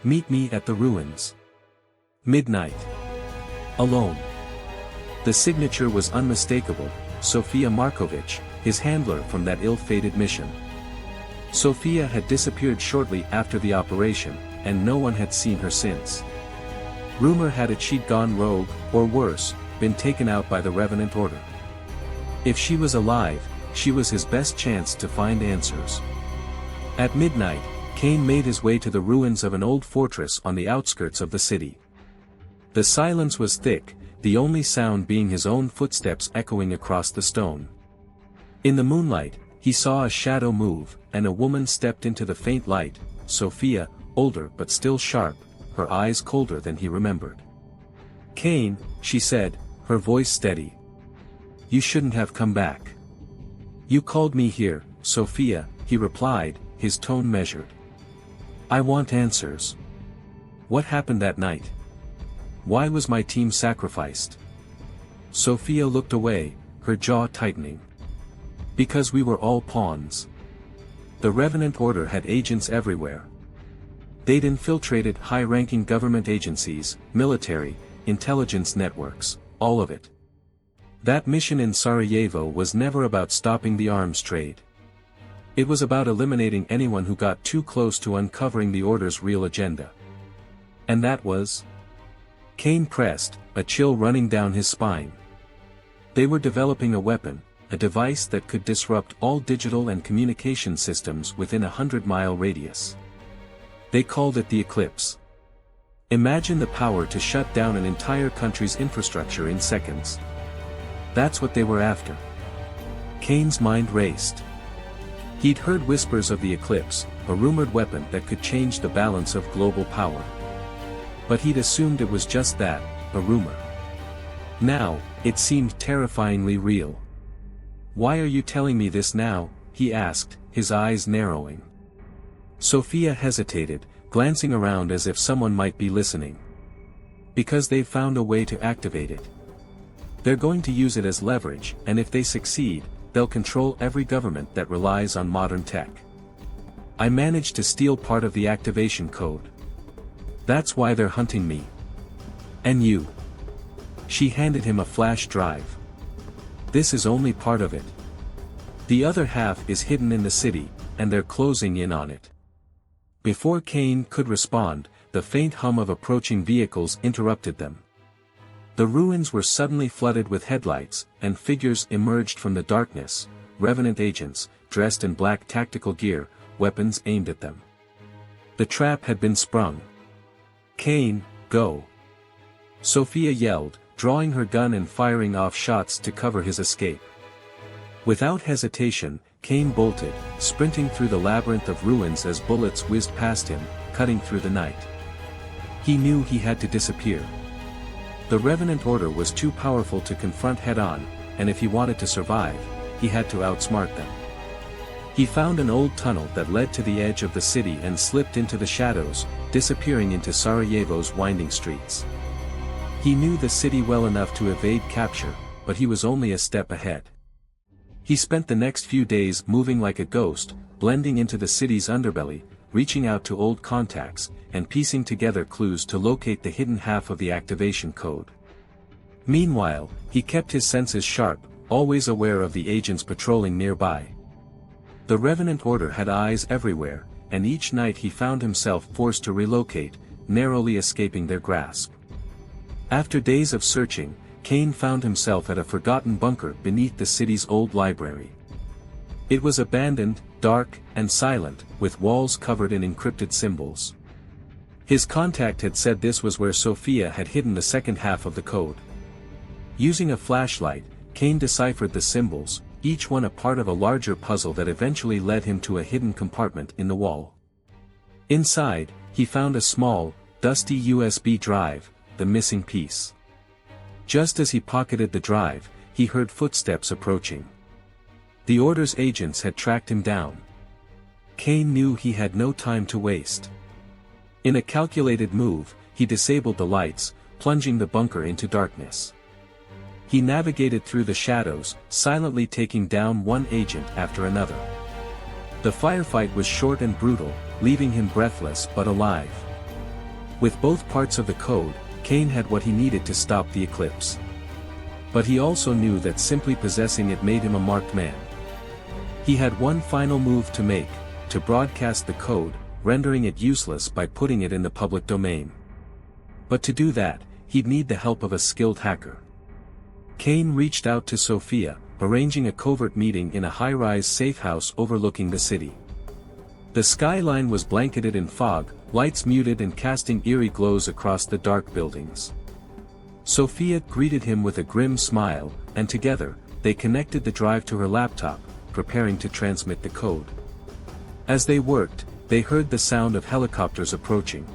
"Meet me at the ruins. Midnight. Alone." The signature was unmistakable: Sofia Markovich, his handler from that ill-fated mission. Sofia had disappeared shortly after the operation, and no one had seen her since. Rumor had it she'd gone rogue, or worse, been taken out by the Revenant Order. If she was alive, she was his best chance to find answers. At midnight, Kane made his way to the ruins of an old fortress on the outskirts of the city. The silence was thick, the only sound being his own footsteps echoing across the stone. In the moonlight, he saw a shadow move, and a woman stepped into the faint light, Sofia, older but still sharp, her eyes colder than he remembered. "Kane," she said, her voice steady. "You shouldn't have come back." "You called me here, Sofia," he replied, his tone measured. "I want answers. What happened that night? Why was my team sacrificed?" Sofia looked away, her jaw tightening. "Because we were all pawns. The Revenant Order had agents everywhere. They'd infiltrated high-ranking government agencies, military, intelligence networks, all of it. That mission in Sarajevo was never about stopping the arms trade. It was about eliminating anyone who got too close to uncovering the Order's real agenda. And that was..." Kane pressed, a chill running down his spine. "They were developing a weapon, a device that could disrupt all digital and communication systems within a 100-mile radius. They called it the Eclipse. Imagine the power to shut down an entire country's infrastructure in seconds. That's what they were after." Kane's mind raced. He'd heard whispers of the Eclipse, a rumored weapon that could change the balance of global power. But he'd assumed it was just that, a rumor. Now, it seemed terrifyingly real. "Why are you telling me this now?" he asked, his eyes narrowing. Sofia hesitated, glancing around as if someone might be listening. "Because they've found a way to activate it. They're going to use it as leverage, and if they succeed, they'll control every government that relies on modern tech. I managed to steal part of the activation code. That's why they're hunting me. And you." She handed him a flash drive. "This is only part of it. The other half is hidden in the city, and they're closing in on it." Before Kane could respond, the faint hum of approaching vehicles interrupted them. The ruins were suddenly flooded with headlights, and figures emerged from the darkness, Revenant agents, dressed in black tactical gear, weapons aimed at them. The trap had been sprung. "Kane, go!" Sofia yelled, drawing her gun and firing off shots to cover his escape. Without hesitation, Kane bolted, sprinting through the labyrinth of ruins as bullets whizzed past him, cutting through the night. He knew he had to disappear. The Revenant Order was too powerful to confront head-on, and if he wanted to survive, he had to outsmart them. He found an old tunnel that led to the edge of the city and slipped into the shadows, disappearing into Sarajevo's winding streets. He knew the city well enough to evade capture, but he was only a step ahead. He spent the next few days moving like a ghost, blending into the city's underbelly, reaching out to old contacts, and piecing together clues to locate the hidden half of the activation code. Meanwhile, he kept his senses sharp, always aware of the agents patrolling nearby. The Revenant Order had eyes everywhere, and each night he found himself forced to relocate, narrowly escaping their grasp. After days of searching, Kane found himself at a forgotten bunker beneath the city's old library. It was abandoned, dark, and silent, with walls covered in encrypted symbols. His contact had said this was where Sofia had hidden the second half of the code. Using a flashlight, Kane deciphered the symbols, each one a part of a larger puzzle that eventually led him to a hidden compartment in the wall. Inside, he found a small, dusty USB drive, the missing piece. Just as he pocketed the drive, he heard footsteps approaching. The Order's agents had tracked him down. Kane knew he had no time to waste. In a calculated move, he disabled the lights, plunging the bunker into darkness. He navigated through the shadows, silently taking down one agent after another. The firefight was short and brutal, leaving him breathless but alive. With both parts of the code, Kane had what he needed to stop the eclipse. But he also knew that simply possessing it made him a marked man. He had one final move to make, to broadcast the code, rendering it useless by putting it in the public domain. But to do that, he'd need the help of a skilled hacker. Kane reached out to Sophia, arranging a covert meeting in a high-rise safe house overlooking the city. The skyline was blanketed in fog, lights muted and casting eerie glows across the dark buildings. Sophia greeted him with a grim smile, and together, they connected the drive to her laptop, preparing to transmit the code. As they worked, they heard the sound of helicopters approaching.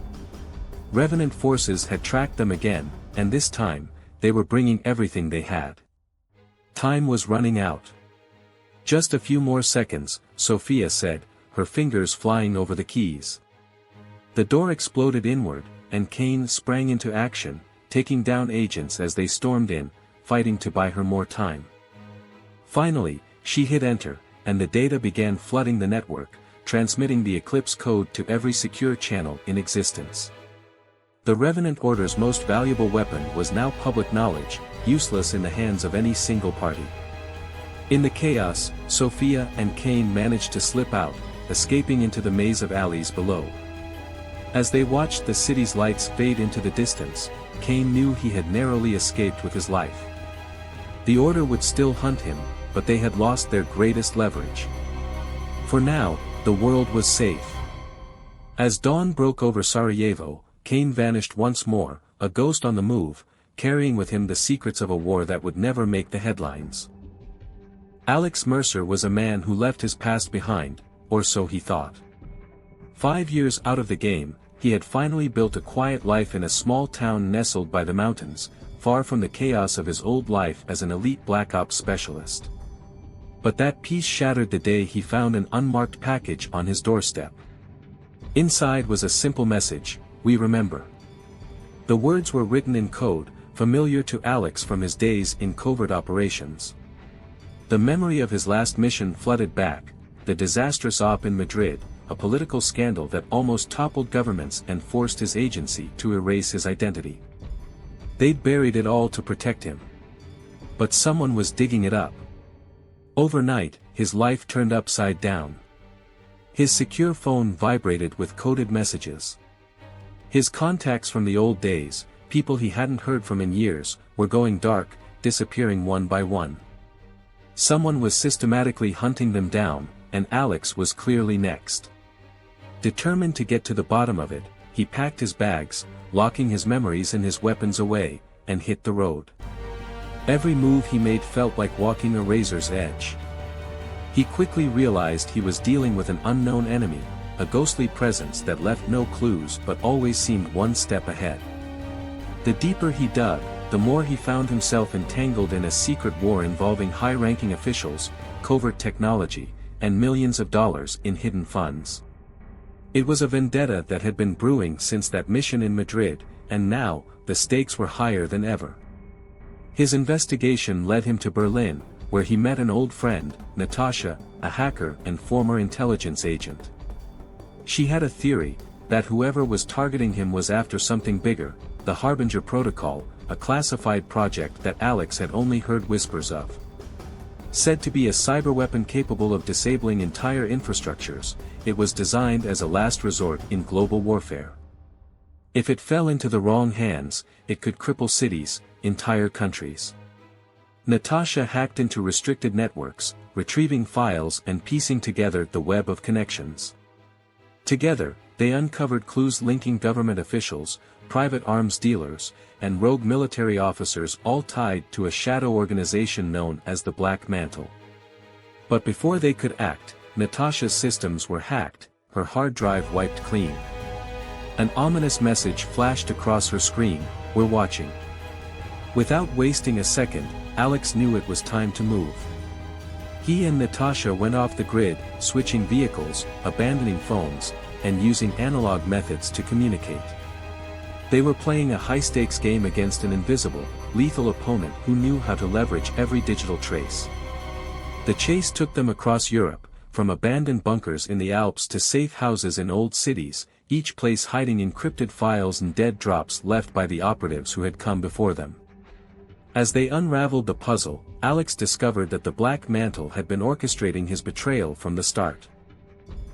Revenant forces had tracked them again, and this time, they were bringing everything they had. Time was running out. Just a few more seconds, Sophia said, her fingers flying over the keys. The door exploded inward, and Kane sprang into action, taking down agents as they stormed in, fighting to buy her more time. Finally, she hit enter, and the data began flooding the network, transmitting the Eclipse code to every secure channel in existence. The Revenant Order's most valuable weapon was now public knowledge, useless in the hands of any single party. In the chaos, Sophia and Kane managed to slip out, escaping into the maze of alleys below. As they watched the city's lights fade into the distance, Kane knew he had narrowly escaped with his life. The Order would still hunt him, but they had lost their greatest leverage. For now, the world was safe. As dawn broke over Sarajevo, Kane vanished once more, a ghost on the move, carrying with him the secrets of a war that would never make the headlines. Alex Mercer was a man who left his past behind, or so he thought. 5 years out of the game, he had finally built a quiet life in a small town nestled by the mountains, far from the chaos of his old life as an elite Black Ops specialist. But that peace shattered the day he found an unmarked package on his doorstep. Inside was a simple message: "We remember." The words were written in code, familiar to Alex from his days in covert operations. The memory of his last mission flooded back, the disastrous op in Madrid, a political scandal that almost toppled governments and forced his agency to erase his identity. They'd buried it all to protect him. But someone was digging it up. Overnight, his life turned upside down. His secure phone vibrated with coded messages. His contacts from the old days, people he hadn't heard from in years, were going dark, disappearing one by one. Someone was systematically hunting them down, and Alex was clearly next. Determined to get to the bottom of it, he packed his bags, locking his memories and his weapons away, and hit the road. Every move he made felt like walking a razor's edge. He quickly realized he was dealing with an unknown enemy, a ghostly presence that left no clues but always seemed one step ahead. The deeper he dug, the more he found himself entangled in a secret war involving high-ranking officials, covert technology, and millions of dollars in hidden funds. It was a vendetta that had been brewing since that mission in Madrid, and now, the stakes were higher than ever. His investigation led him to Berlin, where he met an old friend, Natasha, a hacker and former intelligence agent. She had a theory, that whoever was targeting him was after something bigger, the Harbinger Protocol, a classified project that Alex had only heard whispers of. Said to be a cyberweapon capable of disabling entire infrastructures, it was designed as a last resort in global warfare. If it fell into the wrong hands, it could cripple cities, entire countries. Natasha hacked into restricted networks, retrieving files and piecing together the web of connections. Together, they uncovered clues linking government officials, private arms dealers, and rogue military officers, all tied to a shadow organization known as the Black Mantle. But before they could act, Natasha's systems were hacked, her hard drive wiped clean. An ominous message flashed across her screen: "We're watching." Without wasting a second, Alex knew it was time to move. He and Natasha went off the grid, switching vehicles, abandoning phones, and using analog methods to communicate. They were playing a high-stakes game against an invisible, lethal opponent who knew how to leverage every digital trace. The chase took them across Europe, from abandoned bunkers in the Alps to safe houses in old cities, each place hiding encrypted files and dead drops left by the operatives who had come before them. As they unraveled the puzzle, Alex discovered that the Black Mantle had been orchestrating his betrayal from the start.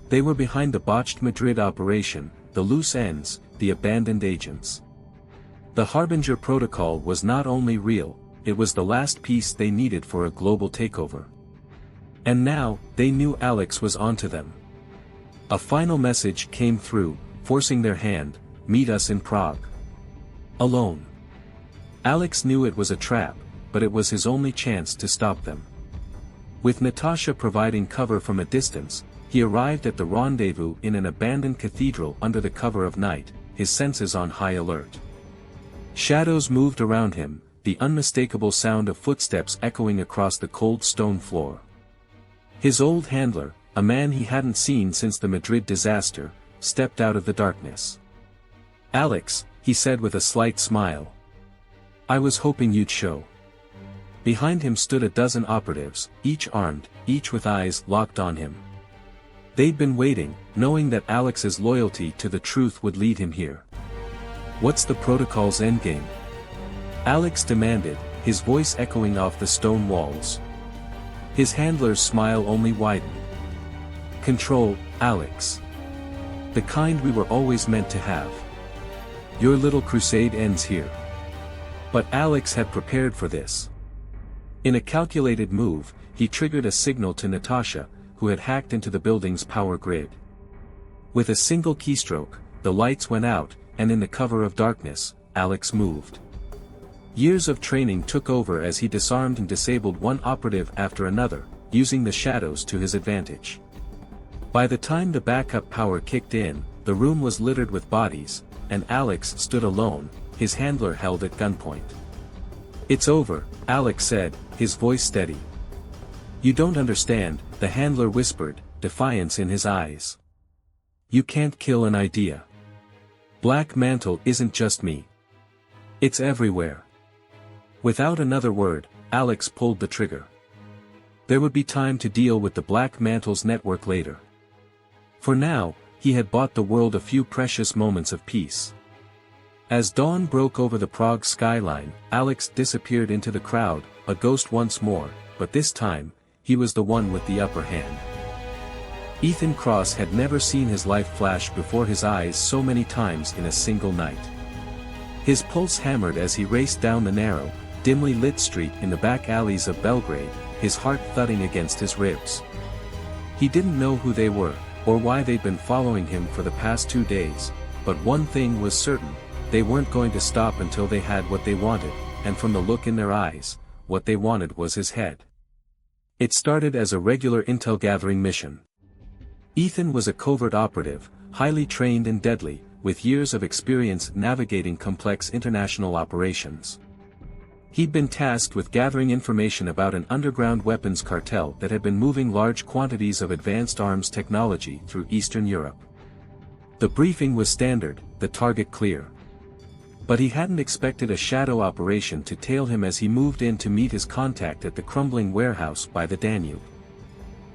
They were behind the botched Madrid operation, the loose ends, the abandoned agents. The Harbinger Protocol was not only real, it was the last piece they needed for a global takeover. And now, they knew Alex was onto them. A final message came through, forcing their hand: meet us in Prague. Alone. Alex knew it was a trap, but it was his only chance to stop them. With Natasha providing cover from a distance, he arrived at the rendezvous in an abandoned cathedral under the cover of night, his senses on high alert. Shadows moved around him, the unmistakable sound of footsteps echoing across the cold stone floor. His old handler, a man he hadn't seen since the Madrid disaster, stepped out of the darkness. "Alex," he said with a slight smile. "I was hoping you'd show." Behind him stood a dozen operatives, each armed, each with eyes locked on him. They'd been waiting, knowing that Alex's loyalty to the truth would lead him here. "What's the protocol's endgame?" Alex demanded, his voice echoing off the stone walls. His handler's smile only widened. "Control, Alex. The kind we were always meant to have. Your little crusade ends here." But Alex had prepared for this. In a calculated move, he triggered a signal to Natasha, who had hacked into the building's power grid. With a single keystroke, the lights went out, and in the cover of darkness, Alex moved. Years of training took over as he disarmed and disabled one operative after another, using the shadows to his advantage. By the time the backup power kicked in, the room was littered with bodies, and Alex stood alone, his handler held at gunpoint. "It's over," Alex said, his voice steady. "You don't understand," the handler whispered, defiance in his eyes. "You can't kill an idea. Black Mantle isn't just me. It's everywhere." Without another word, Alex pulled the trigger. There would be time to deal with the Black Mantle's network later. For now, he had bought the world a few precious moments of peace. As dawn broke over the Prague skyline, Alex disappeared into the crowd, a ghost once more, but this time, he was the one with the upper hand. Ethan Cross had never seen his life flash before his eyes so many times in a single night. His pulse hammered as he raced down the narrow, dimly lit street in the back alleys of Belgrade, his heart thudding against his ribs. He didn't know who they were, or why they'd been following him for the past 2 days, but one thing was certain: they weren't going to stop until they had what they wanted, and from the look in their eyes, what they wanted was his head. It started as a regular intel-gathering mission. Ethan was a covert operative, highly trained and deadly, with years of experience navigating complex international operations. He'd been tasked with gathering information about an underground weapons cartel that had been moving large quantities of advanced arms technology through Eastern Europe. The briefing was standard, the target clear. But he hadn't expected a shadow operation to tail him as he moved in to meet his contact at the crumbling warehouse by the Danube.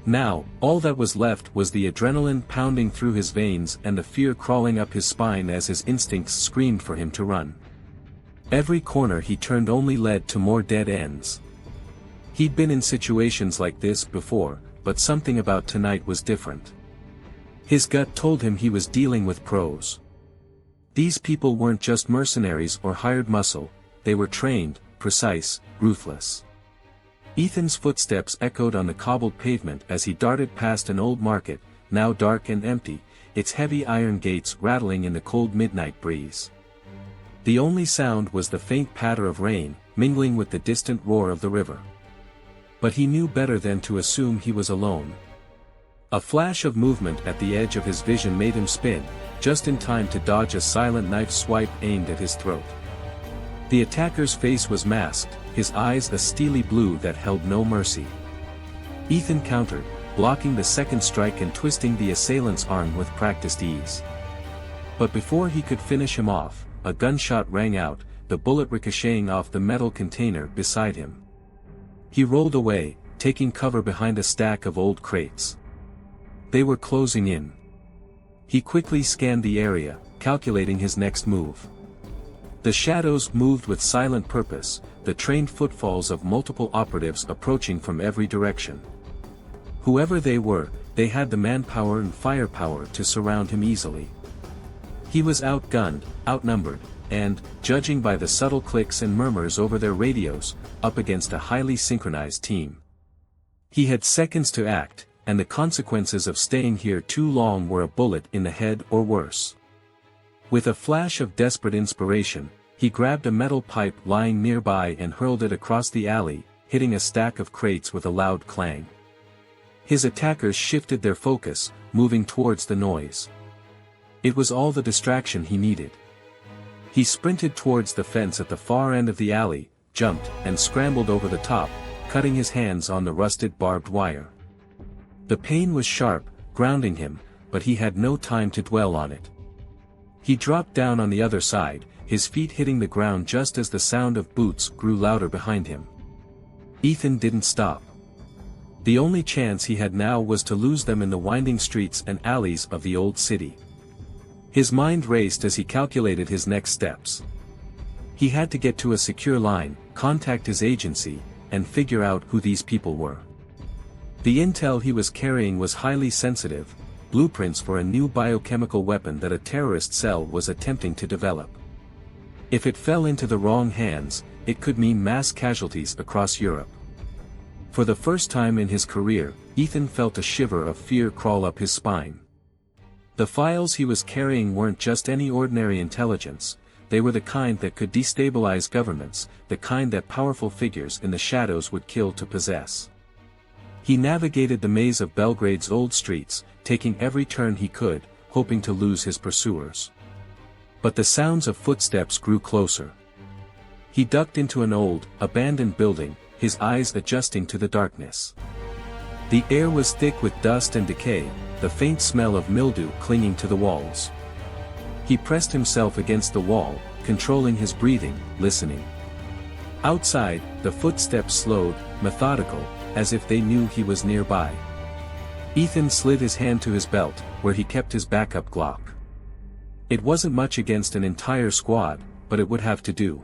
Now, all that was left was the adrenaline pounding through his veins and the fear crawling up his spine as his instincts screamed for him to run. Every corner he turned only led to more dead ends. He'd been in situations like this before, but something about tonight was different. His gut told him he was dealing with pros. These people weren't just mercenaries or hired muscle, they were trained, precise, ruthless. Ethan's footsteps echoed on the cobbled pavement as he darted past an old market, now dark and empty, its heavy iron gates rattling in the cold midnight breeze. The only sound was the faint patter of rain, mingling with the distant roar of the river. But he knew better than to assume he was alone. A flash of movement at the edge of his vision made him spin, just in time to dodge a silent knife swipe aimed at his throat. The attacker's face was masked, his eyes a steely blue that held no mercy. Ethan countered, blocking the second strike and twisting the assailant's arm with practiced ease. But before he could finish him off, a gunshot rang out, the bullet ricocheting off the metal container beside him. He rolled away, taking cover behind a stack of old crates. They were closing in. He quickly scanned the area, calculating his next move. The shadows moved with silent purpose, the trained footfalls of multiple operatives approaching from every direction. Whoever they were, they had the manpower and firepower to surround him easily. He was outgunned, outnumbered, and, judging by the subtle clicks and murmurs over their radios, up against a highly synchronized team. He had seconds to act, and the consequences of staying here too long were a bullet in the head or worse. With a flash of desperate inspiration, he grabbed a metal pipe lying nearby and hurled it across the alley, hitting a stack of crates with a loud clang. His attackers shifted their focus, moving towards the noise. It was all the distraction he needed. He sprinted towards the fence at the far end of the alley, jumped, and scrambled over the top, cutting his hands on the rusted barbed wire. The pain was sharp, grounding him, but he had no time to dwell on it. He dropped down on the other side, his feet hitting the ground just as the sound of boots grew louder behind him. Ethan didn't stop. The only chance he had now was to lose them in the winding streets and alleys of the old city. His mind raced as he calculated his next steps. He had to get to a secure line, contact his agency, and figure out who these people were. The intel he was carrying was highly sensitive, blueprints for a new biochemical weapon that a terrorist cell was attempting to develop. If it fell into the wrong hands, it could mean mass casualties across Europe. For the first time in his career, Ethan felt a shiver of fear crawl up his spine. The files he was carrying weren't just any ordinary intelligence, they were the kind that could destabilize governments, the kind that powerful figures in the shadows would kill to possess. He navigated the maze of Belgrade's old streets, taking every turn he could, hoping to lose his pursuers. But the sounds of footsteps grew closer. He ducked into an old, abandoned building, his eyes adjusting to the darkness. The air was thick with dust and decay, the faint smell of mildew clinging to the walls. He pressed himself against the wall, controlling his breathing, listening. Outside, the footsteps slowed, methodical, as if they knew he was nearby. Ethan slid his hand to his belt, where he kept his backup Glock. It wasn't much against an entire squad, but it would have to do.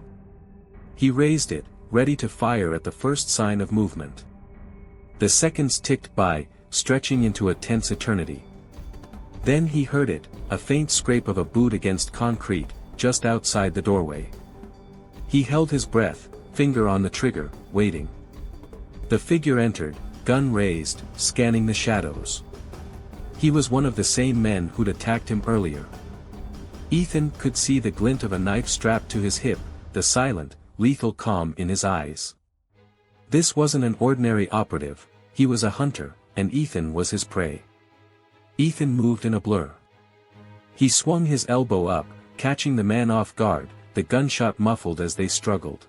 He raised it, ready to fire at the first sign of movement. The seconds ticked by, stretching into a tense eternity. Then he heard it, a faint scrape of a boot against concrete, just outside the doorway. He held his breath, finger on the trigger, waiting. The figure entered, gun raised, scanning the shadows. He was one of the same men who'd attacked him earlier. Ethan could see the glint of a knife strapped to his hip, the silent, lethal calm in his eyes. This wasn't an ordinary operative, he was a hunter, and Ethan was his prey. Ethan moved in a blur. He swung his elbow up, catching the man off guard, the gunshot muffled as they struggled.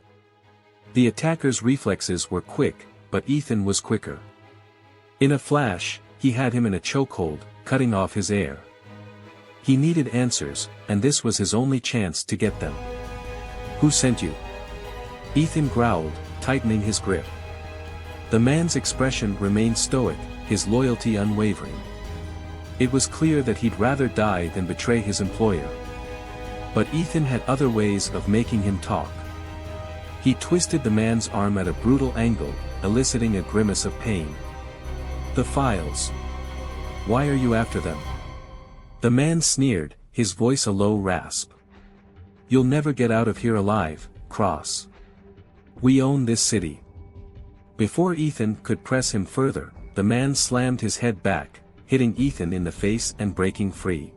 The attacker's reflexes were quick, but Ethan was quicker. In a flash, he had him in a chokehold, cutting off his air. He needed answers, and this was his only chance to get them. "Who sent you?" Ethan growled, tightening his grip. The man's expression remained stoic, his loyalty unwavering. It was clear that he'd rather die than betray his employer. But Ethan had other ways of making him talk. He twisted the man's arm at a brutal angle, eliciting a grimace of pain. "The files. Why are you after them?" The man sneered, his voice a low rasp. "You'll never get out of here alive, Cross. We own this city." Before Ethan could press him further, the man slammed his head back, hitting Ethan in the face and breaking free.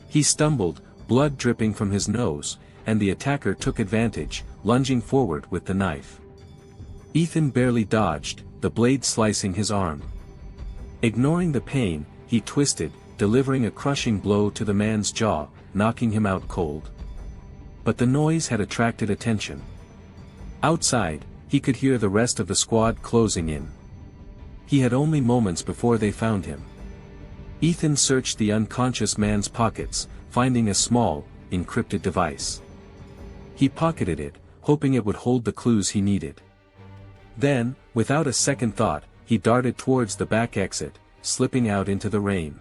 He stumbled, blood dripping from his nose, and the attacker took advantage, lunging forward with the knife. Ethan barely dodged, the blade slicing his arm. Ignoring the pain, he twisted, delivering a crushing blow to the man's jaw, knocking him out cold. But the noise had attracted attention. Outside, he could hear the rest of the squad closing in. He had only moments before they found him. Ethan searched the unconscious man's pockets, finding a small, encrypted device. He pocketed it, hoping it would hold the clues he needed. Then, without a second thought, he darted towards the back exit, slipping out into the rain.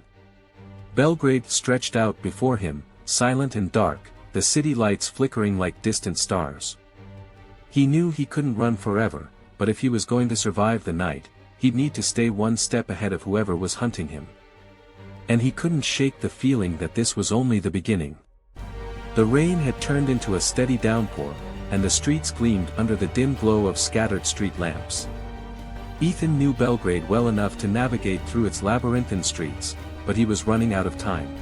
Belgrade stretched out before him, silent and dark, the city lights flickering like distant stars. He knew he couldn't run forever, but if he was going to survive the night, he'd need to stay one step ahead of whoever was hunting him. And he couldn't shake the feeling that this was only the beginning. The rain had turned into a steady downpour, and the streets gleamed under the dim glow of scattered street lamps. Ethan knew Belgrade well enough to navigate through its labyrinthine streets, but he was running out of time.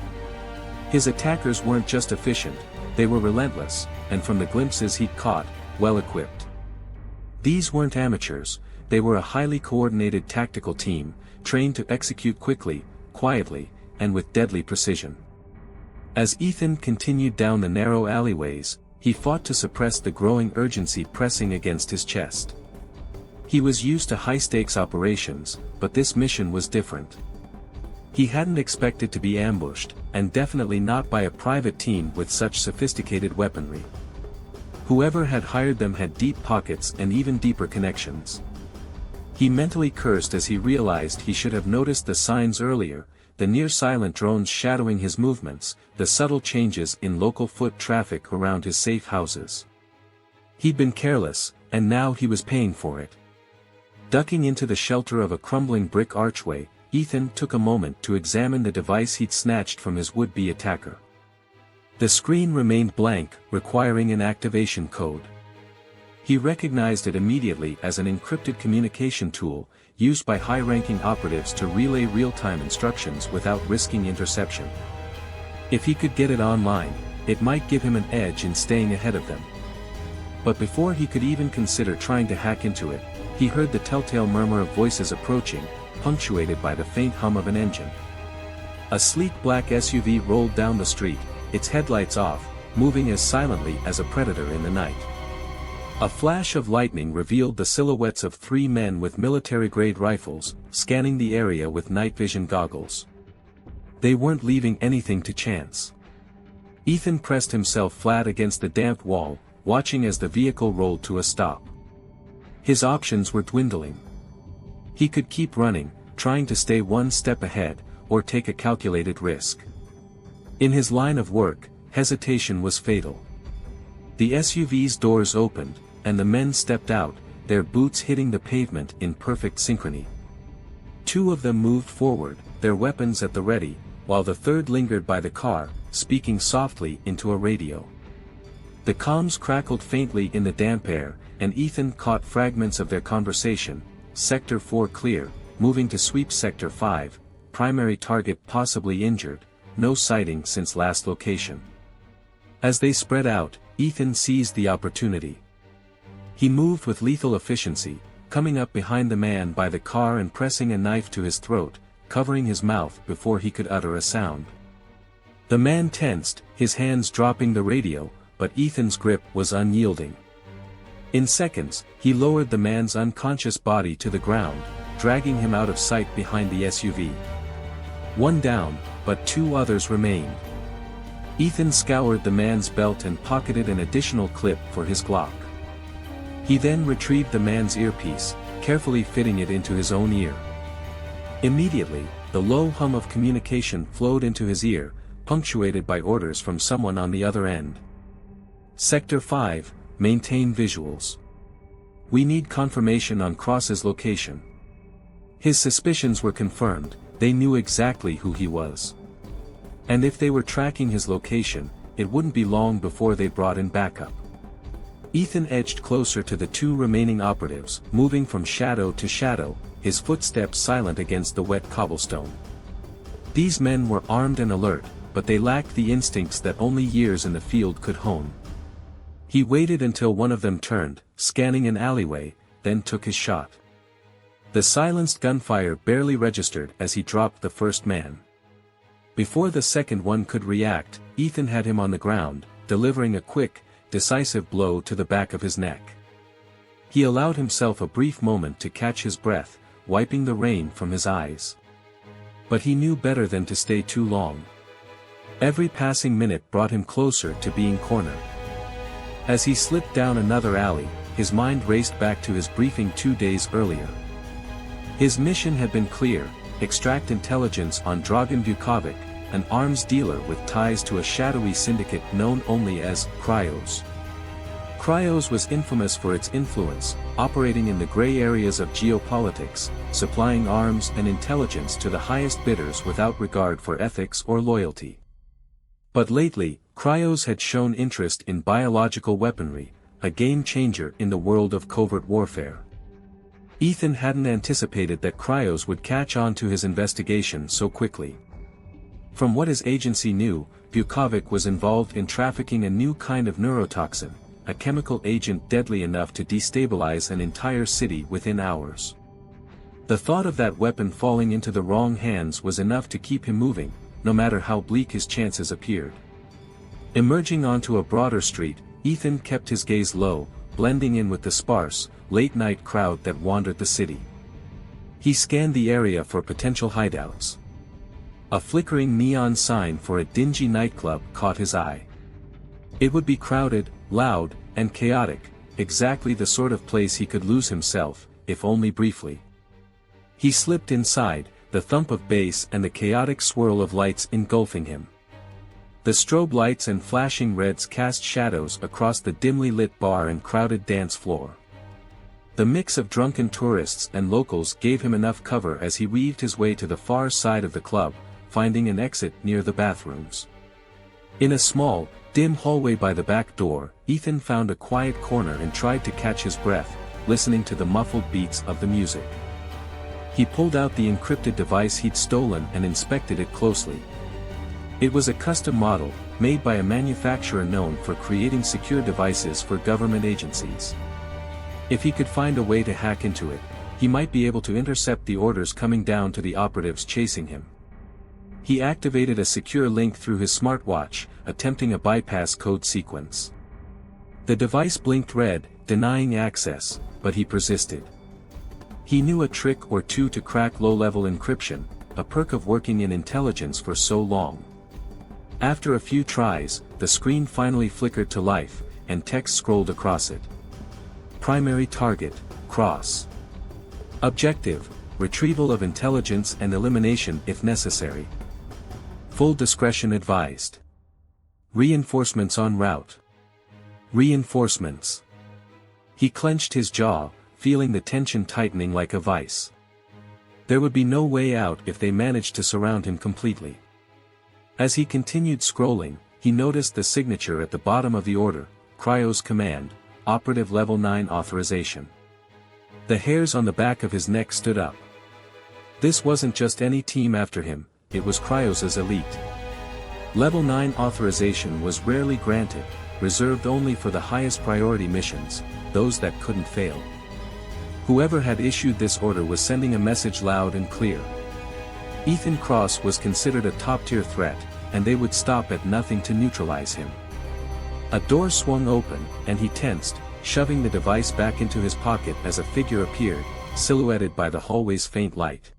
His attackers weren't just efficient, they were relentless, and from the glimpses he'd caught, well-equipped. These weren't amateurs, they were a highly coordinated tactical team, trained to execute quickly, quietly, and with deadly precision. As Ethan continued down the narrow alleyways, he fought to suppress the growing urgency pressing against his chest. He was used to high-stakes operations, but this mission was different. He hadn't expected to be ambushed, and definitely not by a private team with such sophisticated weaponry. Whoever had hired them had deep pockets and even deeper connections. He mentally cursed as he realized he should have noticed the signs earlier, the near-silent drones shadowing his movements, the subtle changes in local foot traffic around his safe houses. He'd been careless, and now he was paying for it. Ducking into the shelter of a crumbling brick archway, Ethan took a moment to examine the device he'd snatched from his would-be attacker. The screen remained blank, requiring an activation code. He recognized it immediately as an encrypted communication tool, used by high-ranking operatives to relay real-time instructions without risking interception. If he could get it online, it might give him an edge in staying ahead of them. But before he could even consider trying to hack into it, he heard the telltale murmur of voices approaching, punctuated by the faint hum of an engine. A sleek black SUV rolled down the street, its headlights off, moving as silently as a predator in the night. A flash of lightning revealed the silhouettes of three men with military-grade rifles, scanning the area with night vision goggles. They weren't leaving anything to chance. Ethan pressed himself flat against the damp wall, watching as the vehicle rolled to a stop. His options were dwindling. He could keep running, trying to stay one step ahead, or take a calculated risk. In his line of work, hesitation was fatal. The SUV's doors opened, and the men stepped out, their boots hitting the pavement in perfect synchrony. Two of them moved forward, their weapons at the ready, while the third lingered by the car, speaking softly into a radio. The comms crackled faintly in the damp air, and Ethan caught fragments of their conversation. Sector 4 clear, moving to sweep Sector 5, primary target possibly injured, no sighting since last location. As they spread out, Ethan seized the opportunity. He moved with lethal efficiency, coming up behind the man by the car and pressing a knife to his throat, covering his mouth before he could utter a sound. The man tensed, his hands dropping the radio, but Ethan's grip was unyielding. In seconds, he lowered the man's unconscious body to the ground, dragging him out of sight behind the SUV. One down, but two others remained. Ethan scoured the man's belt and pocketed an additional clip for his Glock. He then retrieved the man's earpiece, carefully fitting it into his own ear. Immediately, the low hum of communication flowed into his ear, punctuated by orders from someone on the other end. Sector 5, maintain visuals. We need confirmation on Cross's location. His suspicions were confirmed, they knew exactly who he was. And if they were tracking his location, it wouldn't be long before they brought in backup. Ethan edged closer to the two remaining operatives, moving from shadow to shadow, his footsteps silent against the wet cobblestone. These men were armed and alert, but they lacked the instincts that only years in the field could hone. He waited until one of them turned, scanning an alleyway, then took his shot. The silenced gunfire barely registered as he dropped the first man. Before the second one could react, Ethan had him on the ground, delivering a quick, decisive blow to the back of his neck. He allowed himself a brief moment to catch his breath, wiping the rain from his eyes. But he knew better than to stay too long. Every passing minute brought him closer to being cornered. As he slipped down another alley, his mind raced back to his briefing 2 days earlier. His mission had been clear: extract intelligence on Dragan Vukovic, an arms dealer with ties to a shadowy syndicate known only as Cryos. Cryos was infamous for its influence, operating in the gray areas of geopolitics, supplying arms and intelligence to the highest bidders without regard for ethics or loyalty. But lately, Cryos had shown interest in biological weaponry, a game-changer in the world of covert warfare. Ethan hadn't anticipated that Cryos would catch on to his investigation so quickly. From what his agency knew, Vukovic was involved in trafficking a new kind of neurotoxin, a chemical agent deadly enough to destabilize an entire city within hours. The thought of that weapon falling into the wrong hands was enough to keep him moving, no matter how bleak his chances appeared. Emerging onto a broader street, Ethan kept his gaze low, blending in with the sparse, late-night crowd that wandered the city. He scanned the area for potential hideouts. A flickering neon sign for a dingy nightclub caught his eye. It would be crowded, loud, and chaotic, exactly the sort of place he could lose himself, if only briefly. He slipped inside, the thump of bass and the chaotic swirl of lights engulfing him. The strobe lights and flashing reds cast shadows across the dimly lit bar and crowded dance floor. The mix of drunken tourists and locals gave him enough cover as he weaved his way to the far side of the club, finding an exit near the bathrooms. In a small, dim hallway by the back door, Ethan found a quiet corner and tried to catch his breath, listening to the muffled beats of the music. He pulled out the encrypted device he'd stolen and inspected it closely. It was a custom model, made by a manufacturer known for creating secure devices for government agencies. If he could find a way to hack into it, he might be able to intercept the orders coming down to the operatives chasing him. He activated a secure link through his smartwatch, attempting a bypass code sequence. The device blinked red, denying access, but he persisted. He knew a trick or two to crack low-level encryption, a perk of working in intelligence for so long. After a few tries, the screen finally flickered to life, and text scrolled across it. Primary target, Cross. Objective, retrieval of intelligence and elimination if necessary. Full discretion advised. Reinforcements en route. Reinforcements. He clenched his jaw, feeling the tension tightening like a vice. There would be no way out if they managed to surround him completely. As he continued scrolling, he noticed the signature at the bottom of the order: Cryos Command, Operative Level 9 Authorization. The hairs on the back of his neck stood up. This wasn't just any team after him, it was Cryos' elite. Level 9 authorization was rarely granted, reserved only for the highest priority missions, those that couldn't fail. Whoever had issued this order was sending a message loud and clear. Ethan Cross was considered a top-tier threat, and they would stop at nothing to neutralize him. A door swung open, and he tensed, shoving the device back into his pocket as a figure appeared, silhouetted by the hallway's faint light.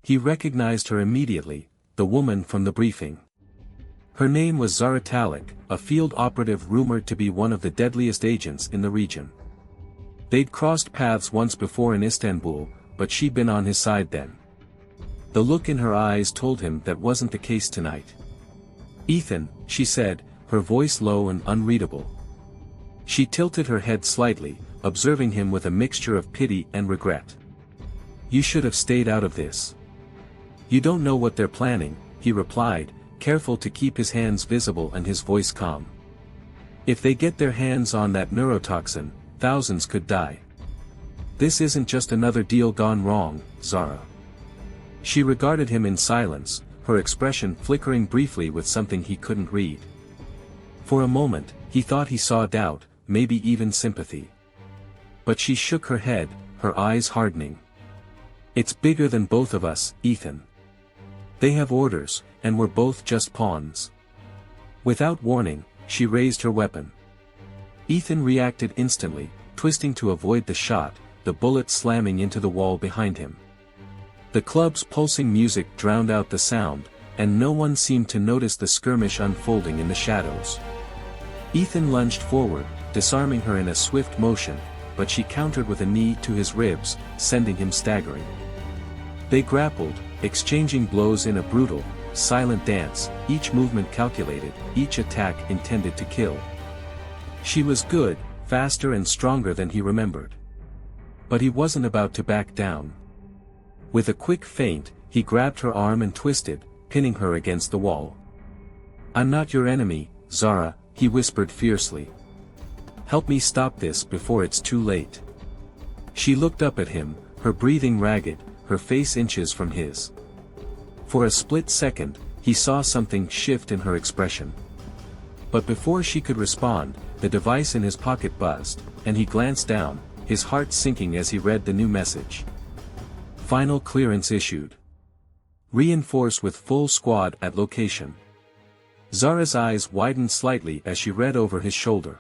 He recognized her immediately, the woman from the briefing. Her name was Zara Talik, a field operative rumored to be one of the deadliest agents in the region. They'd crossed paths once before in Istanbul, but she'd been on his side then. The look in her eyes told him that wasn't the case tonight. "Ethan," she said, her voice low and unreadable. She tilted her head slightly, observing him with a mixture of pity and regret. "You should have stayed out of this." "You don't know what they're planning," he replied, careful to keep his hands visible and his voice calm. "If they get their hands on that neurotoxin, thousands could die. This isn't just another deal gone wrong, Zara." She regarded him in silence, her expression flickering briefly with something he couldn't read. For a moment, he thought he saw doubt, maybe even sympathy. But she shook her head, her eyes hardening. "It's bigger than both of us, Ethan. They have orders, and we're both just pawns." Without warning, she raised her weapon. Ethan reacted instantly, twisting to avoid the shot, the bullet slamming into the wall behind him. The club's pulsing music drowned out the sound, and no one seemed to notice the skirmish unfolding in the shadows. Ethan lunged forward, disarming her in a swift motion, but she countered with a knee to his ribs, sending him staggering. They grappled, exchanging blows in a brutal, silent dance, each movement calculated, each attack intended to kill. She was good, faster and stronger than he remembered. But he wasn't about to back down. With a quick feint, he grabbed her arm and twisted, pinning her against the wall. "I'm not your enemy, Zara," he whispered fiercely. "Help me stop this before it's too late." She looked up at him, her breathing ragged, her face inches from his. For a split second, he saw something shift in her expression. But before she could respond, the device in his pocket buzzed, and he glanced down, his heart sinking as he read the new message. Final clearance issued. Reinforce with full squad at location. Zara's eyes widened slightly as she read over his shoulder.